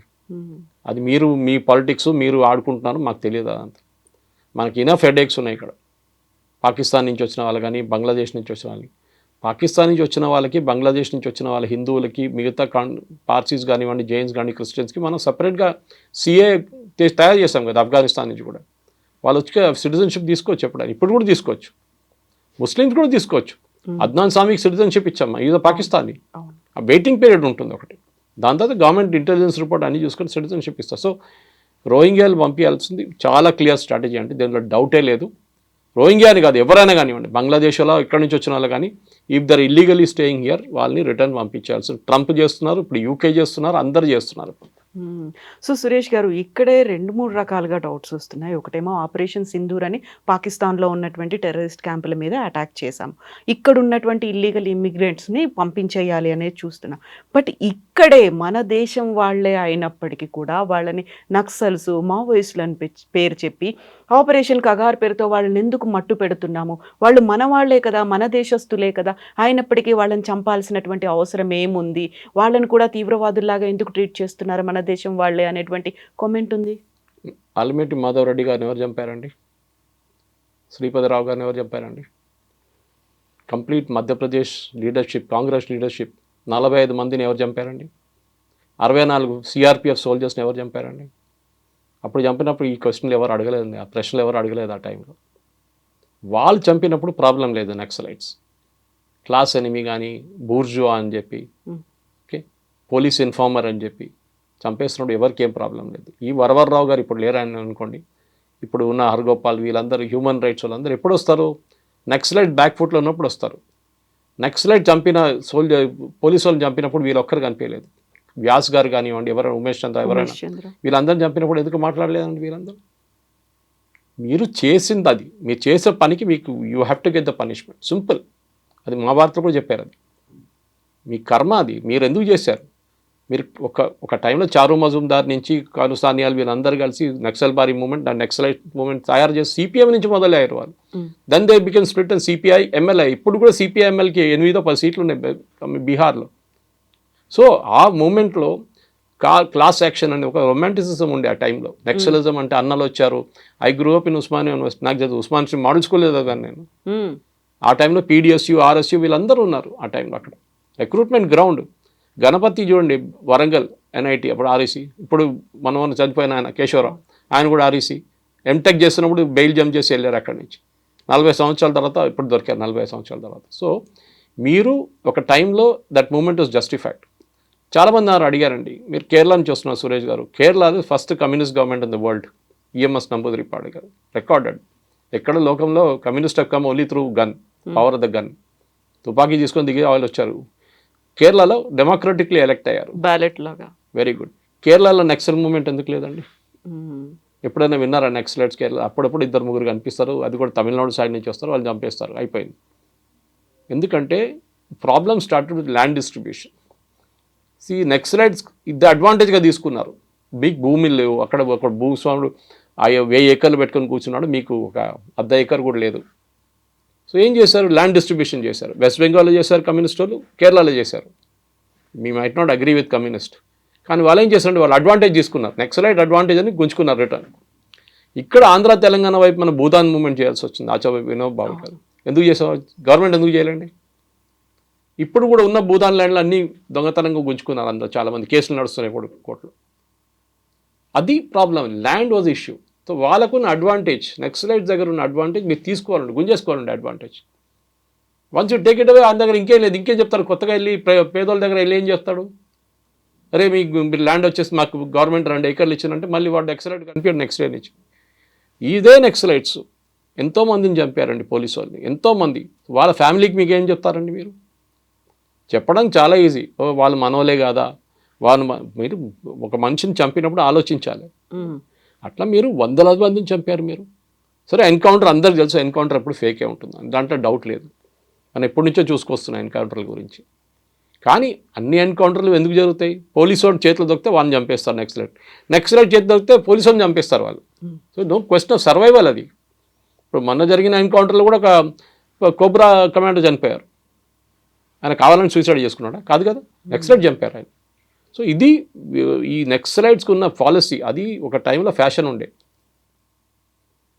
అది మీరు మీ పాలిటిక్స్ మీరు ఆడుకుంటున్నారు, మాకు తెలియదు అదంతా. మనకి ఇనఫ్ హెడేక్స్ ఉన్నాయి ఇక్కడ. పాకిస్తాన్ నుంచి వచ్చిన వాళ్ళు కానీ, బంగ్లాదేశ్ నుంచి వచ్చిన వాళ్ళకి, పాకిస్తాన్ నుంచి వచ్చిన వాళ్ళకి, బంగ్లాదేశ్ నుంచి వచ్చిన వాళ్ళ హిందువులకి, మిగతా పార్సీస్ కానివ్వండి, జైన్స్ కానీ, క్రిస్టియన్స్కి మనం సపరేట్గా సిఏ తయారు చేస్తాం కదా. ఆఫ్ఘనిస్తాన్ నుంచి కూడా వాళ్ళు వచ్చి సిటిజన్షిప్ తీసుకోవచ్చు ఎప్పుడైనా, ఇప్పుడు కూడా తీసుకోవచ్చు. ముస్లిమ్స్ కూడా తీసుకోవచ్చు. అద్నాన్ సామీకి సిటిజన్షిప్ ఇచ్చామా, ఇది పాకిస్తానీ. అవును. ఆ వెయిటింగ్ పీరియడ్ ఉంటుంది ఒకటి, దాని తర్వాత గవర్నమెంట్ ఇంటెలిజెన్స్ రిపోర్ట్ అన్ని చూసుకొని సిటిజన్షిప్ ఇస్తారు. సో రోహింగ్యాలు పంపించాల్సింది చాలా క్లియర్ స్ట్రాటజీ, అంటే దీనిలో డౌటే లేదు. రోహింగ్యా అని కాదు, ఎవరైనా కానివ్వండి, బంగ్లాదేశ్లో ఇక్కడి నుంచి వచ్చిన వాళ్ళు కానీ, if they're illegally staying here వాళ్ళని రిటర్న్ పంపించాల్సి. ట్రంప్ చేస్తున్నారు, ఇప్పుడు యూకే చేస్తున్నారు, అందరు చేస్తున్నారు. సో సురేష్ గారు, ఇక్కడే 2-3 రకాలుగా డౌట్స్ వస్తున్నాయి. ఒకటేమో ఆపరేషన్ సింధూర్ అని పాకిస్తాన్లో ఉన్నటువంటి టెర్రరిస్ట్ క్యాంపుల మీద అటాక్ చేశాం, ఇక్కడ ఉన్నటువంటి ఇల్లీగల్ ఇమ్మిగ్రెంట్స్ని పంపించేయాలి అనేది చూస్తున్నాం. బట్ ఇక్కడే మన దేశం వాళ్ళే అయినప్పటికీ కూడా వాళ్ళని నక్సల్స్, మావోయిస్టులు అని పేరు చెప్పి ఆపరేషన్ కగార్ పేరుతో వాళ్ళని ఎందుకు మట్టు పెడుతున్నాము? వాళ్ళు మన వాళ్లే కదా, మన దేశస్తులే కదా, అయినప్పటికీ వాళ్ళని చంపాల్సినటువంటి అవసరం ఏముంది? వాళ్ళని కూడా తీవ్రవాదుల్లాగా ఎందుకు ట్రీట్ చేస్తున్నారు మన దేశం వాళ్ళే అనేటువంటి కామెంట్ ఉంది. ఆల్మేటి మాధవ్ రెడ్డి గారిని ఎవరు చంపారండి? శ్రీపతిరావు గారిని ఎవరు చంపారండి? Complete Madhya Pradesh leadership, Congress leadership 45 మందిని ఎవరు చంపారండి? 64 సిఆర్పిఎఫ్ సోల్జర్స్ని ఎవరు చంపారండి? అప్పుడు చంపినప్పుడు ఈ క్వశ్చన్లు ఎవరు అడగలేదండి, ఆ ప్రశ్నలు ఎవరు అడగలేదు ఆ టైంలో. వాళ్ళు చంపినప్పుడు ప్రాబ్లం లేదు. నక్సలైట్స్ క్లాస్ ఎనిమి కానీ, బూర్జువా అని చెప్పి, ఓకే, పోలీస్ ఇన్ఫార్మర్ అని చెప్పి చంపేస్తున్నప్పుడు ఎవరికి ఏం ప్రాబ్లం లేదు. ఈ వరవర్రావు గారు ఇప్పుడు లేరని అనుకోండి, ఇప్పుడు ఉన్న హర్గోపాల్, వీళ్ళందరూ హ్యూమన్ రైట్స్ వాళ్ళందరూ ఎప్పుడు వస్తారు? నక్సలైట్ బ్యాక్ ఫుట్లో ఉన్నప్పుడు వస్తారు. నక్సలైట్ చంపిన పోలీసు వాళ్ళని చంపినప్పుడు వీళ్ళొక్కరు కనిపించలేదు. వ్యాస్ గారు కానివ్వండి, ఎవరైనా ఉమేష్ చంద్ర, ఎవరైనా వీళ్ళందరూ చంపినప్పుడు ఎందుకు మాట్లాడలేదండి? వీళ్ళందరూ మీరు చేసింది అది, మీరు చేసే పనికి మీకు you have to get the punishment, simple. అది మహాభారత్లో కూడా చెప్పారు, అది మీ కర్మ, అది మీరు ఎందుకు చేశారు. మీరు ఒక టైంలో చారు మజుందార్ నుంచి కానుసానియాలు వీళ్ళందరూ కలిసి నక్సల్ బారీ మూమెంట్, దాని నక్సలైట్ మూమెంట్ తయారు చేసి సిపిఎం నుంచి మొదలయ్యారు వాళ్ళు. Then they became split and CPI MLI. ఇప్పుడు కూడా సిపిఐ ఎంఎల్కి 8-10 సీట్లు ఉన్నాయి బీహార్లో. సో ఆ మూమెంట్లో క్లాస్ యాక్షన్ అనే ఒక రొమాంటిసిజం ఉండే ఆ టైంలో. నక్సలిజం అంటే అన్నలు వచ్చారు. I grew up in Osmania university, నాకు చదువు ఉస్మాన్ మోడల్ స్కూల్ చదివాను నేను. ఆ టైంలో పీడిఎస్యు, ఆర్ఎస్యు వీళ్ళందరూ ఉన్నారు ఆ టైంలో. అక్కడ రిక్రూట్మెంట్ గ్రౌండ్. గణపతి చూడండి, వరంగల్ ఎన్ఐటి, అప్పుడు ఆర్ఈసి. ఇప్పుడు మనం చనిపోయిన ఆయన కేశవరావు, ఆయన కూడా ఆర్ఈసి. ఎంటెక్ చేస్తున్నప్పుడు బెయిల్ జంప్ చేసి వెళ్ళారు అక్కడి నుంచి. 40 సంవత్సరాల తర్వాత ఇప్పుడు దొరికారు, 40 సంవత్సరాల తర్వాత. సో మీరు ఒక టైంలో దట్ మూమెంట్ వాజ్ జస్టిఫైడ్. చాలామంది అడిగారండి, మీరు కేరళ నుంచి వస్తున్నారు సురేష్ గారు, Kerala first communist government in the world. EMS Namboodiripad గారు రికార్డెడ్. ఎక్కడ లోకంలో communist have come only through gun, power of the gun. తుపాకీ తీసుకొని దిగి వాళ్ళు వచ్చారు. కేరళలో డెమోక్రటిక్లీ ఎలెక్ట్ అయ్యారు, బ్యాలెట్ లాగా. Very good. కేరళలో నక్సల్ మూమెంట్ ఎందుకు లేదండి? ఎప్పుడైనా విన్నారా నక్సలైట్స్ కేరళ? అప్పుడప్పుడు 2-3 కనిపిస్తారు, అది కూడా తమిళనాడు సైడ్ నుంచి వస్తారు, వాళ్ళు చంపేస్తారు, అయిపోయింది. ఎందుకంటే problem started with land distribution. See Naxalites ఇది అడ్వాంటేజ్గా తీసుకున్నారు. బిగ్ భూమిలు లేవు అక్కడ. ఒక భూస్వాముడు 1000 ఏకర్లు పెట్టుకొని కూర్చున్నాడు, మీకు ఒక 1/2 ఎకర్ కూడా లేదు. సో ఏం చేశారు? ల్యాండ్ డిస్ట్రిబ్యూషన్ చేశారు. వెస్ట్ బెంగాల్లో చేశారు కమ్యూనిస్ట్ వాళ్ళు, కేరళలో చేశారు. మీ might not agree with communist, కానీ వాళ్ళు ఏం చేశారంటే వాళ్ళు అడ్వాంటేజ్ తీసుకున్నారు. నక్సలైట్ అడ్వాంటేజ్ అని గుంజుకున్నారు రిటర్న్. ఇక్కడ ఆంధ్ర తెలంగాణ వైపు మన భూదాన్ మూవ్మెంట్ చేయాల్సి వచ్చింది. ఆచార్య వినోద్ బాబు గారు ఎందుకు చేసేవారు? గవర్నమెంట్ ఎందుకు చేయాలండి? ఇప్పుడు కూడా ఉన్న భూదాన్ ల్యాండ్లు అన్నీ దొంగతనంగా గుంజుకున్నారు అందరూ. చాలామంది కేసులు నడుస్తున్నాయి ఇప్పుడు కోర్టులో. అది problem. Land was issue. So వాళ్ళకున్న అడ్వాంటేజ్, నక్సలైట్స్ దగ్గర ఉన్న అడ్వాంటేజ్ మీరు తీసుకోవాలండి, గుంజేసుకోవాలండి advantage. Once you take it away, ఆయన దగ్గర ఇంకేం లేదు. ఇంకేం చెప్తారు? కొత్తగా వెళ్ళి పేదోళ్ళ దగ్గర వెళ్ళి ఏం చేస్తాడు? అరే మీరు ల్యాండ్ వచ్చేసి మాకు గవర్నమెంట్ 2 ఎకర్లు ఇచ్చిందంటే మళ్ళీ వాడు నక్సలైట్ కనిపించాడు నెక్స్ట్ డే నుంచి. ఇదే నక్సలైట్స్ ఎంతోమందిని చంపారండి పోలీసు వాళ్ళని, ఎంతోమంది. వాళ్ళ ఫ్యామిలీకి మీకు ఏం చెప్తారండి? మీరు చెప్పడం చాలా ఈజీ, వాళ్ళు మనోలే కాదా, వాళ్ళు మీరు ఒక మనిషిని చంపినప్పుడు ఆలోచించాలి. అట్లా మీరు 100 మందిని చంపారు మీరు. సరే ఎన్కౌంటర్ అందరికి తెలుసు, ఎన్కౌంటర్ ఎప్పుడు ఫేకే ఉంటుంది, దాంట్లో డౌట్ లేదు. మనం ఎప్పటి నుంచో చూసుకొస్తున్నాం ఎన్కౌంటర్ల గురించి. కానీ అన్ని ఎన్కౌంటర్లు ఎందుకు జరుగుతాయి? పోలీసు వాడు చేతులు దొరికితే వాళ్ళని చంపేస్తారు నక్సలైట్, నక్సలైట్ చేతులు దొరికితే పోలీసు వాళ్ళని చంపేస్తారు వాళ్ళు. So no question of survival అది. ఇప్పుడు మొన్న జరిగిన ఎన్కౌంటర్లో కూడా ఒక కోబ్రా కమాండర్ చనిపోయారు. ఆయన కావాలని సూసైడ్ చేసుకున్నాడా? కాదు కదా, నక్సలైట్ చంపారు ఆయన. సో ఇది ఈ నక్సలైట్స్కి ఉన్న పాలసీ. అది ఒక టైంలో ఫ్యాషన్ ఉండే.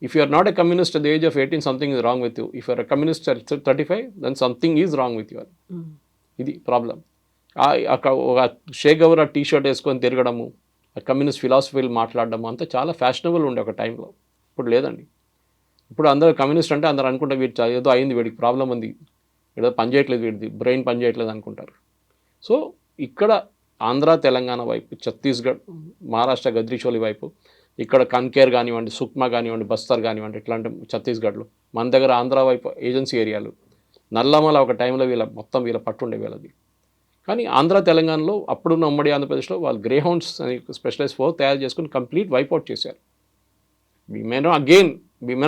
If you are not a communist at the age of 18, something is wrong with you. If you're a communist at 35, then something is wrong with you. ఇది ప్రాబ్లం. ఒక షేక్ గవర్ టీ షర్ట్ వేసుకొని తిరగడము, communist ఫిలాసఫీలు మాట్లాడడము అంతా చాలా fashionable ఉండే ఒక టైంలో. ఇప్పుడు లేదండి. ఇప్పుడు అందరూ కమ్యూనిస్ట్ అంటే అందరూ అనుకుంటే వీడు ఏదో అయింది, వీడికి ప్రాబ్లం ఉంది. ఇక్కడ పని చేయట్లేదు, వీడిది బ్రెయిన్ పని చేయట్లేదు అనుకుంటారు. సో ఇక్కడ ఆంధ్ర తెలంగాణ వైపు, ఛత్తీస్గఢ్ మహారాష్ట్ర గద్రిచోలి వైపు, ఇక్కడ కన్కేర్ కానివ్వండి, సుక్మా కానివ్వండి, బస్తర్ కానివ్వండి, ఇట్లాంటి ఛత్తీస్గఢ్లో, మన దగ్గర ఆంధ్ర వైపు ఏజెన్సీ ఏరియాలు, నల్లమల ఒక టైంలో వీళ్ళ పట్టుండే వీళ్ళది. కానీ ఆంధ్ర తెలంగాణలో అప్పుడున్న ఉమ్మడి ఆంధ్రప్రదేశ్లో వాళ్ళు గ్రే హౌండ్స్ అని స్పెషలైజ్ ఫోర్ తయారు చేసుకుని కంప్లీట్ వైప్అవుట్ చేశారు. We may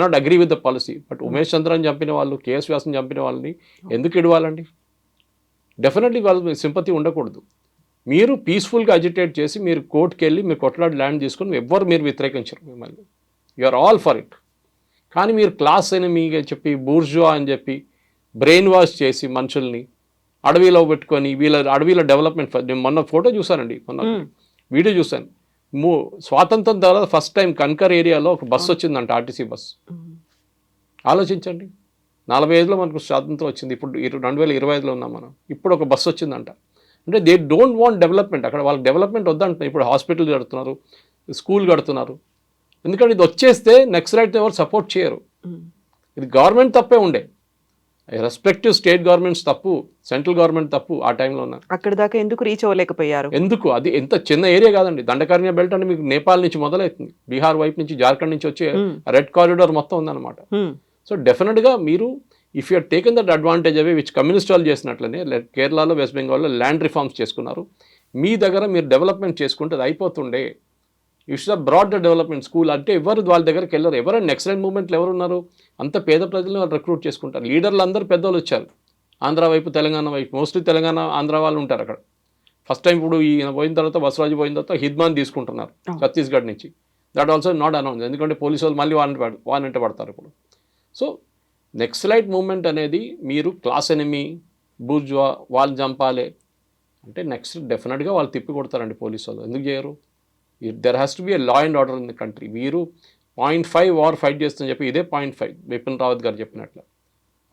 not agree with the policy, but Umesh చంద్రని చంపిన వాళ్ళు, కేఎస్ వ్యాసం చంపిన వాళ్ళని ఎందుకు ఇడవాలండి? డెఫినెట్లీ వాళ్ళు సింపతి ఉండకూడదు. మీరు పీస్ఫుల్గా అజిటేట్ చేసి మీరు కోర్టుకి వెళ్ళి మీరు కొట్లాడి ల్యాండ్ తీసుకొని ఎవ్వరు మీరు వ్యతిరేకించరు మిమ్మల్ని. You are all for it. కానీ మీరు క్లాస్ ఎనిమీగా చెప్పి, బూర్జువా అని చెప్పి బ్రెయిన్ వాష్ చేసి మనుషుల్ని అడవిలో పెట్టుకొని అడవిలో డెవలప్మెంట్. నేను మొన్న ఫోటో చూసానండి, మొన్న వీడియో చూశాను. స్వాతంత్రం తర్వాత ఫస్ట్ టైం కన్కర్ ఏరియాలో ఒక బస్సు వచ్చిందంట, ఆర్టీసీ బస్సు. ఆలోచించండి, 45లో మనకు స్వాతంత్రం వచ్చింది, ఇప్పుడు 2025లో ఉన్నాం మనం. ఇప్పుడు ఒక బస్సు వచ్చిందంట. అంటే దే డోంట్ వాంట్ డెవలప్మెంట్. అక్కడ వాళ్ళకి డెవలప్మెంట్ వద్దంటున్నారు. ఇప్పుడు హాస్పిటల్ కడుతున్నారు, స్కూల్ కడుతున్నారు. ఎందుకంటే ఇది వచ్చేస్తే నక్సలైట్ ఎవరు సపోర్ట్ చేయరు. ఇది గవర్నమెంట్ తప్పే ఉండే, రెస్పెక్టివ్ స్టేట్ గవర్నమెంట్స్ తప్పు, సెంట్రల్ గవర్నమెంట్ తప్పు. ఆ టైంలో ఉన్నారు. అక్కడ దాకా ఎందుకు రీచ్ అవ్వలేకపోయారు? ఎందుకు? అది ఎంత చిన్న ఏరియా కాదండి. దండకారణ్య బెల్ట్ అంటే మీకు నేపాల్ నుంచి మొదలవుతుంది, బీహార్ వైపు నుంచి, జార్ఖండ్ నుంచి వచ్చే రెడ్ కారిడార్ మొత్తం ఉందన్నమాట. సో డెఫినెట్గా మీరు if you taken that advantage away, which communist వాళ్ళు చేసినట్లనే కేరళలో, వెస్ట్ బెంగాల్లో ల్యాండ్ రిఫార్మ్స్ చేసుకున్నారు. మీ దగ్గర మీరు డెవలప్మెంట్ చేసుకుంటే అది అయిపోతుండే. You should have brought the development. School అంటే ఎవరు వాళ్ళ దగ్గరికి వెళ్ళరు. ఎవరైనా నెక్సలైట్ మూవ్మెంట్లు ఎవరు ఉన్నారు? అంత పేద ప్రజలను వాళ్ళు రిక్రూట్ చేసుకుంటారు. లీడర్లు అందరూ పెద్దవాళ్ళు వచ్చారు, ఆంధ్ర వైపు, తెలంగాణ వైపు. మోస్ట్లీ తెలంగాణ, ఆంధ్ర వాళ్ళు ఉంటారు అక్కడ. ఫస్ట్ టైం ఇప్పుడు ఈయన పోయిన తర్వాత, బసవరాజు పోయిన తర్వాత హిద్మాన్ తీసుకుంటున్నారు ఛత్తీస్గఢ్ నుంచి. దట్ ఆల్సో నాట్ అనౌన్స్, ఎందుకంటే పోలీసు వాళ్ళు మళ్ళీ వాళ్ళంటే పడతారు ఇప్పుడు. సో నెక్సలైట్ మూవ్మెంట్ అనేది మీరు క్లాస్ ఎనిమీ, బూర్జువా, వాళ్ళు చంపాలి అంటే నెక్స్ట్ డెఫినెట్గా వాళ్ళు తిప్పి కొడతారండి పోలీసు వాళ్ళు. ఎందుకు చేయరు? There has to be a law and order in the country. మీరు 0.5 వార్ ఫైట్ చేస్తుందని చెప్పి ఇదే 0.5 బిపిన్ రావత్ గారు చెప్పినట్లు.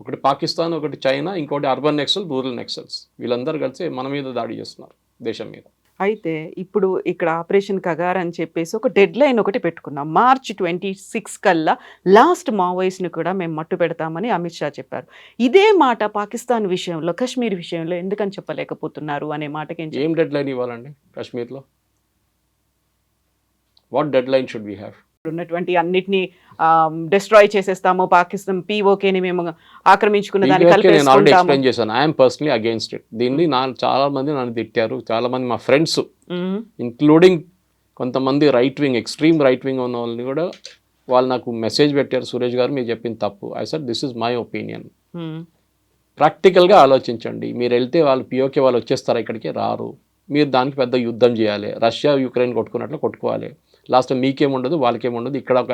ఒకటి పాకిస్తాన్, ఒకటి చైనా, ఇంకోటి అర్బన్ నెక్సల్, రూరల్ నెక్సల్స్. వీళ్ళందరూ కలిసి మన మీద దాడి చేస్తున్నారు, దేశం మీద. అయితే ఇప్పుడు ఇక్కడ ఆపరేషన్ కగార్ అని చెప్పేసి ఒక డెడ్ లైన్ ఒకటి పెట్టుకున్నాం. మార్చ్ 26 కల్లా లాస్ట్ మావోయిస్ట్ని కూడా మేము మట్టు పెడతామని అమిత్ షా చెప్పారు. ఇదే మాట పాకిస్తాన్ విషయంలో, కశ్మీర్ విషయంలో ఎందుకని చెప్పలేకపోతున్నారు అనే మాటకి ఏం డెడ్ లైన్ ఇవ్వాలండి? కాశ్మీర్లో what deadline should we have? ఉన్నటువంటి అన్నిటినీ డిస్ట్రాయ్ చేసేస్తాము, పాకిస్తాన్ పీఓకేని మేము ఆక్రమించుకున్న దాన్ని నేను ఆల్రెడీ ఎక్స్ప్లెయిన్ చేశాను. I'm personally against it. దీన్ని చాలా మంది నన్ను తిట్టారు, చాలా మంది మా ఫ్రెండ్స్, ఇంక్లూడింగ్ కొంతమంది right wing, extreme right wing ఉన్న వాళ్ళని కూడా వాళ్ళు నాకు మెసేజ్ పెట్టారు, సురేష్ గారు మీరు చెప్పింది తప్పు. I said this is my opinion. ప్రాక్టికల్గా ఆలోచించండి. మీరు వెళ్తే వాళ్ళు పిఓకే వాళ్ళు వచ్చేస్తారు, ఇక్కడికి రారు. మీరు దానికి పెద్ద యుద్ధం చేయాలి, రష్యా యుక్రెయిన్ కొట్టుకున్నట్లు కొట్టుకోవాలి. లాస్ట్ మీకేముండదు, వాళ్ళకేముండదు. ఇక్కడ ఒక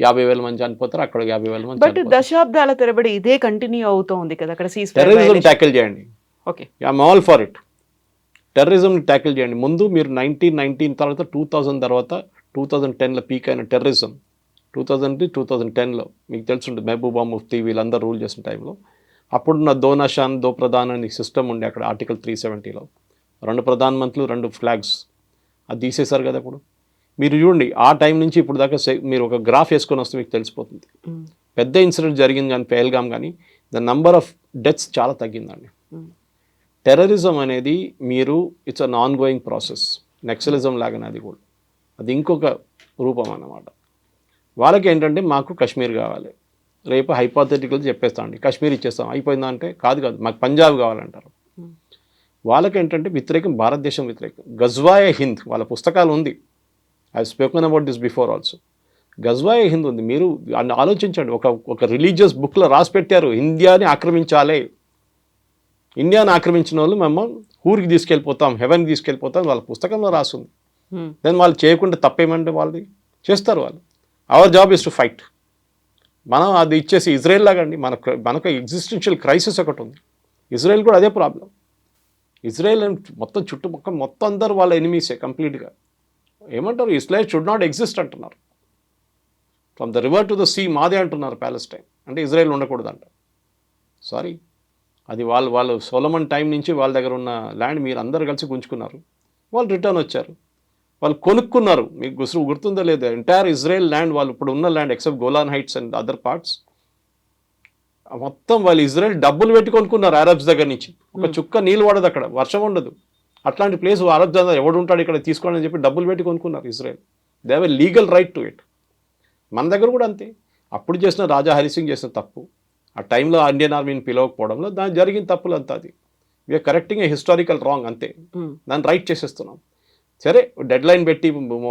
50,000 మంది చనిపోతారు, అక్కడ 50,000 మంది. బట్ దశాబ్దాల తరబడి ఇదే కంటిన్యూ అవుతోంది కదా అక్కడ. టెర్రరిజం ట్యాకిల్ చేయండి. Okay, I'm all for it. Terrorism tackle చేయండి. ముందు మీరు 1919 తర్వాత 2000 తర్వాత 2010లో పీక్ అయిన టెర్రరిజం, 2010లో మీకు తెలుసుంటుంది, మహబూబా ముఫ్తీ వీళ్ళందరూ రూల్ చేసిన టైంలో. అప్పుడున్న దో నషాన్ దో ప్రధాన్ అని సిస్టమ్ ఉండే అక్కడ, ఆర్టికల్ 370లో 2 ప్రధానమంత్రులు 2 ఫ్లాగ్స్, అది తీసేశారు కదా. ఇప్పుడు మీరు చూడండి, ఆ టైం నుంచి ఇప్పుడు దాకా మీరు ఒక గ్రాఫ్ వేసుకొని వస్తే మీకు తెలిసిపోతుంది. పెద్ద ఇన్సిడెంట్ జరిగింది కానీ, పేల్గామ్ కానీ, ద నంబర్ ఆఫ్ డెత్స్ చాలా తగ్గిందండి. టెర్రరిజం అనేది మీరు it's an ongoing process. Naxalism లాగానే అది కూడా, అది ఇంకొక రూపం అన్నమాట. వాళ్ళకి ఏంటంటే మాకు కశ్మీర్ కావాలి, రేపు హైపోథెటికల్ చెప్పేస్తామండి కశ్మీర్ ఇచ్చేస్తాం, అయిపోయిందా అంటే కాదు మాకు పంజాబ్ కావాలంటారు. వాళ్ళకి ఏంటంటే వ్యతిరేకం, భారతదేశం వ్యతిరేకం. గజ్వాయ హింద్ వాళ్ళ పుస్తకాలు ఉంది. I spoken about this before also. గజ్వాయ హింద్ ఉంది. మీరు ఆలోచించండి, ఒక రిలీజియస్ బుక్లో రాసి పెట్టారు, ఇండియాని ఆక్రమించాలి. ఇండియాని ఆక్రమించిన వాళ్ళు మేము ఊరికి తీసుకెళ్ళిపోతాం, హెవెన్కి తీసుకెళ్ళిపోతాం, వాళ్ళ పుస్తకంలో రాస్తుంది. దెన్ వాళ్ళు చేయకుండా తప్పేమంటే వాళ్ళది చేస్తారు వాళ్ళు. Our job is to fight. మనం అది ఇచ్చేసి ఇజ్రాయెల్ లాగండి, మనకు ఎగ్జిస్టెన్షియల్ క్రైసిస్ ఒకటి ఉంది. ఇజ్రాయెల్ కూడా అదే ప్రాబ్లం. ఇజ్రాయెల్ మొత్తం చుట్టుపక్కల మొత్తం అందరూ వాళ్ళ ఎనిమీసే కంప్లీట్గా. ఏమంటారు, ఇజ్రాయెల్ షుడ్ నాట్ ఎగ్జిస్ట్ అంటున్నారు. From the river to the sea మాదే అంటున్నారు ప్యాలెస్టైన్. అంటే ఇజ్రాయెల్ ఉండకూడదంట. సారీ, అది వాళ్ళు సొలమన్ టైం నుంచి వాళ్ళ దగ్గర ఉన్న ల్యాండ్ మీరు అందరు కలిసి గుంజుకున్నారు. వాళ్ళు రిటర్న్ వచ్చారు, వాళ్ళు కొనుక్కున్నారు. మీకు గుర్తుందో లేదా, ఎంటైర్ ఇజ్రాయెల్ ల్యాండ్, వాళ్ళు ఇప్పుడు ఉన్న land except Golan heights and other parts, మొత్తం వాళ్ళు ఇజ్రాయెల్ డబ్బులు పెట్టి కొనుక్కున్నారు అరబ్స్ దగ్గర నుంచి. ఒక చుక్క నీళ్ళు పడదు అక్కడ, వర్షం ఉండదు. అట్లాంటి ప్లేస్ అరబ్ ఎవడు ఉంటాడు ఇక్కడ తీసుకోండి అని చెప్పి డబ్బులు పెట్టి కొనుక్కున్నారు Israel. They have a legal right to it. మన దగ్గర కూడా అంతే. అప్పుడు చేసిన రాజా హరిసింగ్ చేసిన తప్పు, ఆ టైంలో ఇండియన్ ఆర్మీని పిలవకపోవడంలో దాని జరిగిన తప్పులు అంతా అది. We're correcting a historical wrong అంతే. దాన్ని రైట్ చేసేస్తున్నాం. సరే డెడ్ లైన్ పెట్టి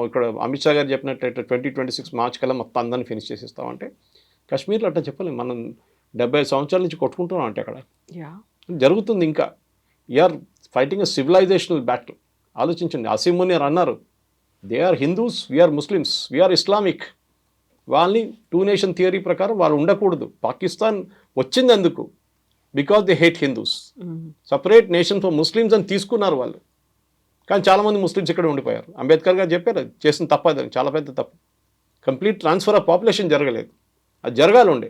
ఇక్కడ అమిత్ షా గారు చెప్పినట్లయితే 2026 మార్చ్ కల్లా మొత్తం అందరిని ఫినిష్ చేసేస్తామంటే, కాశ్మీర్లో అట్లా చెప్పలేము. మనం 75 సంవత్సరాల నుంచి కొట్టుకుంటున్నాం అంటే అక్కడ జరుగుతుంది. ఇంకా you're fighting a civilisational battle. ఆలోచించండి, అసీం మునీర్ అన్నారు, they are Hindus, we're Muslims, we're Islamic. వాళ్ళని 2 నేషన్ థియరీ ప్రకారం వాళ్ళు ఉండకూడదు. పాకిస్తాన్ వచ్చింది ఎందుకు? Because they hate Hindus. Separate nation for Muslims అని తీసుకున్నారు వాళ్ళు. కానీ చాలామంది ముస్లిమ్స్ ఇక్కడ ఉండిపోయారు. అంబేద్కర్ గారు చెప్పారు చేసిన తప్పు అది, చాలా పెద్ద తప్పు. కంప్లీట్ ట్రాన్స్ఫర్ ఆఫ్ పాపులేషన్ జరగలేదు, అది జరగాలి ఉండే.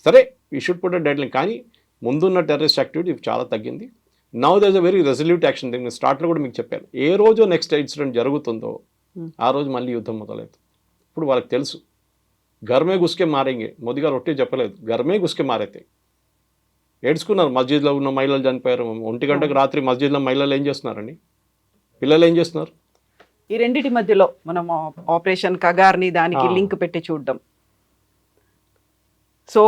సరే we should put a deadline. కానీ ముందున్న టెర్రరిస్ట్ యాక్టివిటీ చాలా తగ్గింది. Now there is a very resolute action. నేను స్టార్ట్లో కూడా మీకు చెప్పాను, ఏ రోజు నెక్స్ట్ ఇన్సిడెంట్ జరుగుతుందో ఆ రోజు మళ్ళీ యుద్ధం మొదలవుతుంది. ఇప్పుడు వాళ్ళకి తెలుసు గర్మే గుస్కే మారేంగే. మోదీ గారు ఒట్టి చెప్పలేదు, గర్మే గుస్కే మారైతే. ఏడ్చుకున్నారు, మస్జిద్లో ఉన్న మహిళలు చనిపోయారు. 1 గంటకు రాత్రి మస్జిద్లో మహిళలు ఏం చేస్తున్నారండి, పిల్లలు ఏం చేస్తున్నారు? ఈ రెండింటి మధ్యలో మనం ఆపరేషన్ కగార్ని దానికి లింక్ పెట్టి చూడడం. సో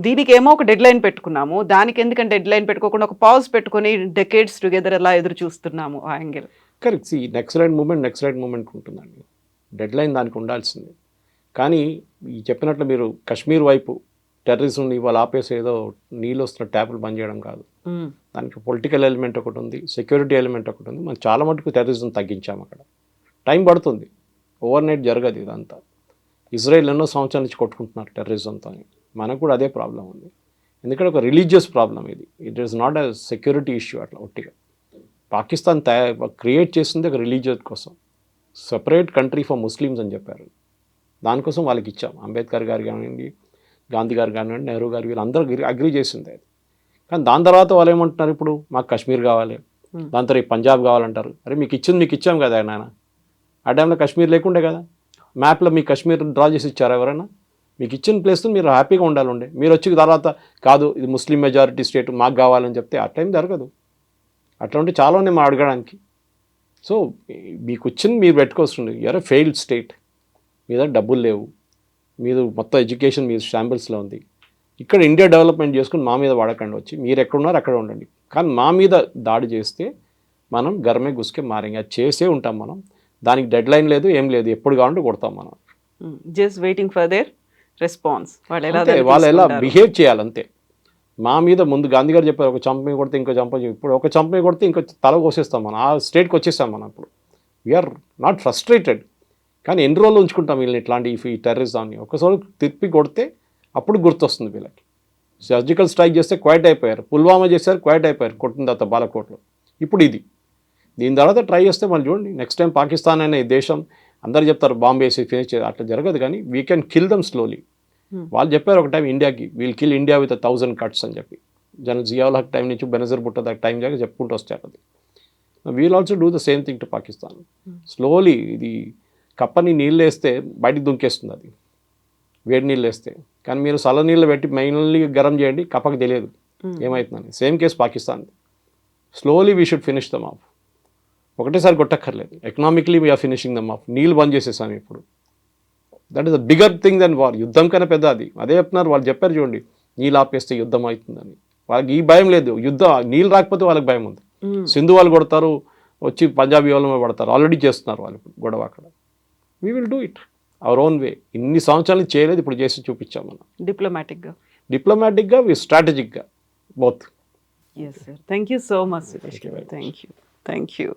దీనికేమో ఒక డెడ్ లైన్ పెట్టుకున్నాము, దానికి ఎందుకంటే డెడ్ లైన్ పెట్టుకోకుండా ఒక పాజ్ పెట్టుకొని డెకేడ్స్ టుగెదర్ ఎలా ఎదురు చూస్తున్నాము ఆ angle. Correct. Next right moment ఉంటుందండి. డెడ్ లైన్ దానికి ఉండాల్సిందే. కానీ ఈ చెప్పినట్లు మీరు కాశ్మీర్ వైపు టెర్రరిజంని ఇవాళ ఆపేసి ఏదో నీళ్ళు వస్తున్న ట్యాపులు బంద్ చేయడం కాదు. దానికి పొలిటికల్ ఎలిమెంట్ ఒకటి ఉంది, సెక్యూరిటీ ఎలిమెంట్ ఒకటి ఉంది. మనం చాలా మటుకు టెర్రరిజం తగ్గించాము. అక్కడ టైం పడుతుంది, ఓవర్ నైట్ జరగదు ఇదంతా. ఇజ్రాయెల్ ఎన్నో సంవత్సరాల నుంచి కొట్టుకుంటున్నారు టెర్రరిజంతో. మనకు కూడా అదే ప్రాబ్లం ఉంది. ఎందుకంటే ఒక రిలీజియస్ ప్రాబ్లం ఇది. It is not a security issue. అట్లా ఒట్టిగా పాకిస్తాన్ క్రియేట్ చేసింది ఒక రిలీజియస్ కోసం, సపరేట్ కంట్రీ ఫర్ ముస్లిమ్స్ అని చెప్పారు. దానికోసం వాళ్ళకి ఇచ్చాం. అంబేద్కర్ గారు కానివ్వండి, గాంధీ గారు కానివ్వండి, నెహ్రూ గారు, వీళ్ళందరూ అగ్రీ చేసింది అది. కానీ దాని తర్వాత వాళ్ళు ఏమంటున్నారు, ఇప్పుడు మాకు కాశ్మీర్ కావాలి, దాని తర్వాత పంజాబ్ కావాలంటారు. అరే మీకు ఇచ్చాం కదా నాయన. ఆ టైంలో కాశ్మీర్ లేకుండే కదా, మ్యాప్లో మీకు కాశ్మీర్ డ్రా చేసి ఇచ్చారా ఎవరైనా? మీకు ఇచ్చిన ప్లేస్తో మీరు హ్యాపీగా ఉండాలండే. మీరు వచ్చి తర్వాత కాదు ఇది ముస్లిం మెజారిటీ స్టేట్ మాకు కావాలని చెప్తే ఆ టైం జరగదు. అట్లా ఉంటే చాలా ఉన్నాయి మా అడగడానికి. సో మీకు వచ్చింది మీరు పెట్టుకోవస్తుంది. You are a failed state. మీద డబ్బులు లేవు, మీరు మొత్తం ఎడ్యుకేషన్ మీ శాంపిల్స్లో ఉంది. ఇక్కడ ఇండియా డెవలప్మెంట్ చేసుకుని మా మీద వాడకండి, వచ్చి మీరు ఎక్కడున్నారో అక్కడ ఉండండి. కానీ మా మీద దాడి చేస్తే మనం గర్మే గుస్కే మారేంगे. అది చేసే ఉంటాం మనం. దానికి డెడ్ లైన్ లేదు, ఏం లేదు, ఎప్పుడు కావాలంటే కొడతాం మనం. Just waiting for their response. వాళ్ళు ఎలా బిహేవ్ చేయాలంతే. మా మీద ముందు గాంధీ గారు చెప్పారు, ఒక చంప మీద కొడితే ఇంకో చంప, ఇప్పుడు ఒక చంప మీద కొడితే ఇంకో తల కోసేస్తాం మనం. ఆ స్టేట్కి వచ్చేస్తాం మనం. ఇప్పుడు వీఆర్ నాట్ ఫ్రస్ట్రేటెడ్. కానీ ఎన్ని రోజులు ఉంచుకుంటాం వీళ్ళని ఇట్లాంటి ఈ టెర్రరిజాన్ని? ఒకసారి తిప్పి కొడితే అప్పుడు గుర్తొస్తుంది వీళ్ళకి. సర్జికల్ స్ట్రైక్ చేస్తే క్వైట్ అయిపోయారు, పుల్వామా చేశారు క్వైట్ అయిపోయారు, కొట్టిన తర్వాత బాలకోట్లో. ఇప్పుడు ఇది దీని తర్వాత ట్రై చేస్తే మళ్ళీ చూడండి నెక్స్ట్ టైం పాకిస్తాన్ అనే దేశం అందరు చెప్తారు బాంబు వేసి ఫినిష్ చేయాలి, అట్లా జరగదు. కానీ we can kill them slowly. వాళ్ళు చెప్పారు ఒక టైం ఇండియాకి, we'll kill India with 1000 cuts అని చెప్పి. జనరల్ జియావుల్ హక్ టైం నుంచి బెనజర్ భుట్టో దాకా టైం దాకా చెప్పుకుంటూ వచ్చారు. అది we'll also do the same thing to Pakistan. Slowly ఇది కప్పని నీళ్ళు వేస్తే బయటికి దుంకేస్తుంది అది, వేడి నీళ్ళు వేస్తే. కానీ మీరు చల్ల నీళ్ళు పెట్టి మెయిన్లీ గరం చేయండి, కప్పకి తెలియదు ఏమవుతుందని. Same case Pakistan. Slowly we should finish them off. ఒకటేసారి కొట్టక్కర్లేదు. Economically we are finishing them off. నీళ్ళు బంద్ చేసేసాం ఇప్పుడు. That is a bigger thing than war. యుద్ధం కన్నా పెద్ద అది. అదే చెప్తున్నారు వాళ్ళు, చెప్పారు చూడండి, నీళ్ళు ఆపేస్తే యుద్ధం అవుతుందని. వాళ్ళకి ఈ భయం లేదు. నీళ్ళు రాకపోతే వాళ్ళకి భయం ఉంది. సింధు వాళ్ళు కొడతారు, వచ్చి పంజాబీ వాళ్ళమే పడతారు. ఆల్రెడీ చేస్తున్నారు వాళ్ళు ఇప్పుడు గొడవ అక్కడ. We will do it our own way. ఇన్ని సంవత్సరాలు చేయలేదు, ఇప్పుడు చేసి చూపించాం మనం. డిప్లొమాటిక్గా స్ట్రాటజిక్గా both. Yes, sir. Thank you so much, Suresh. Thank you.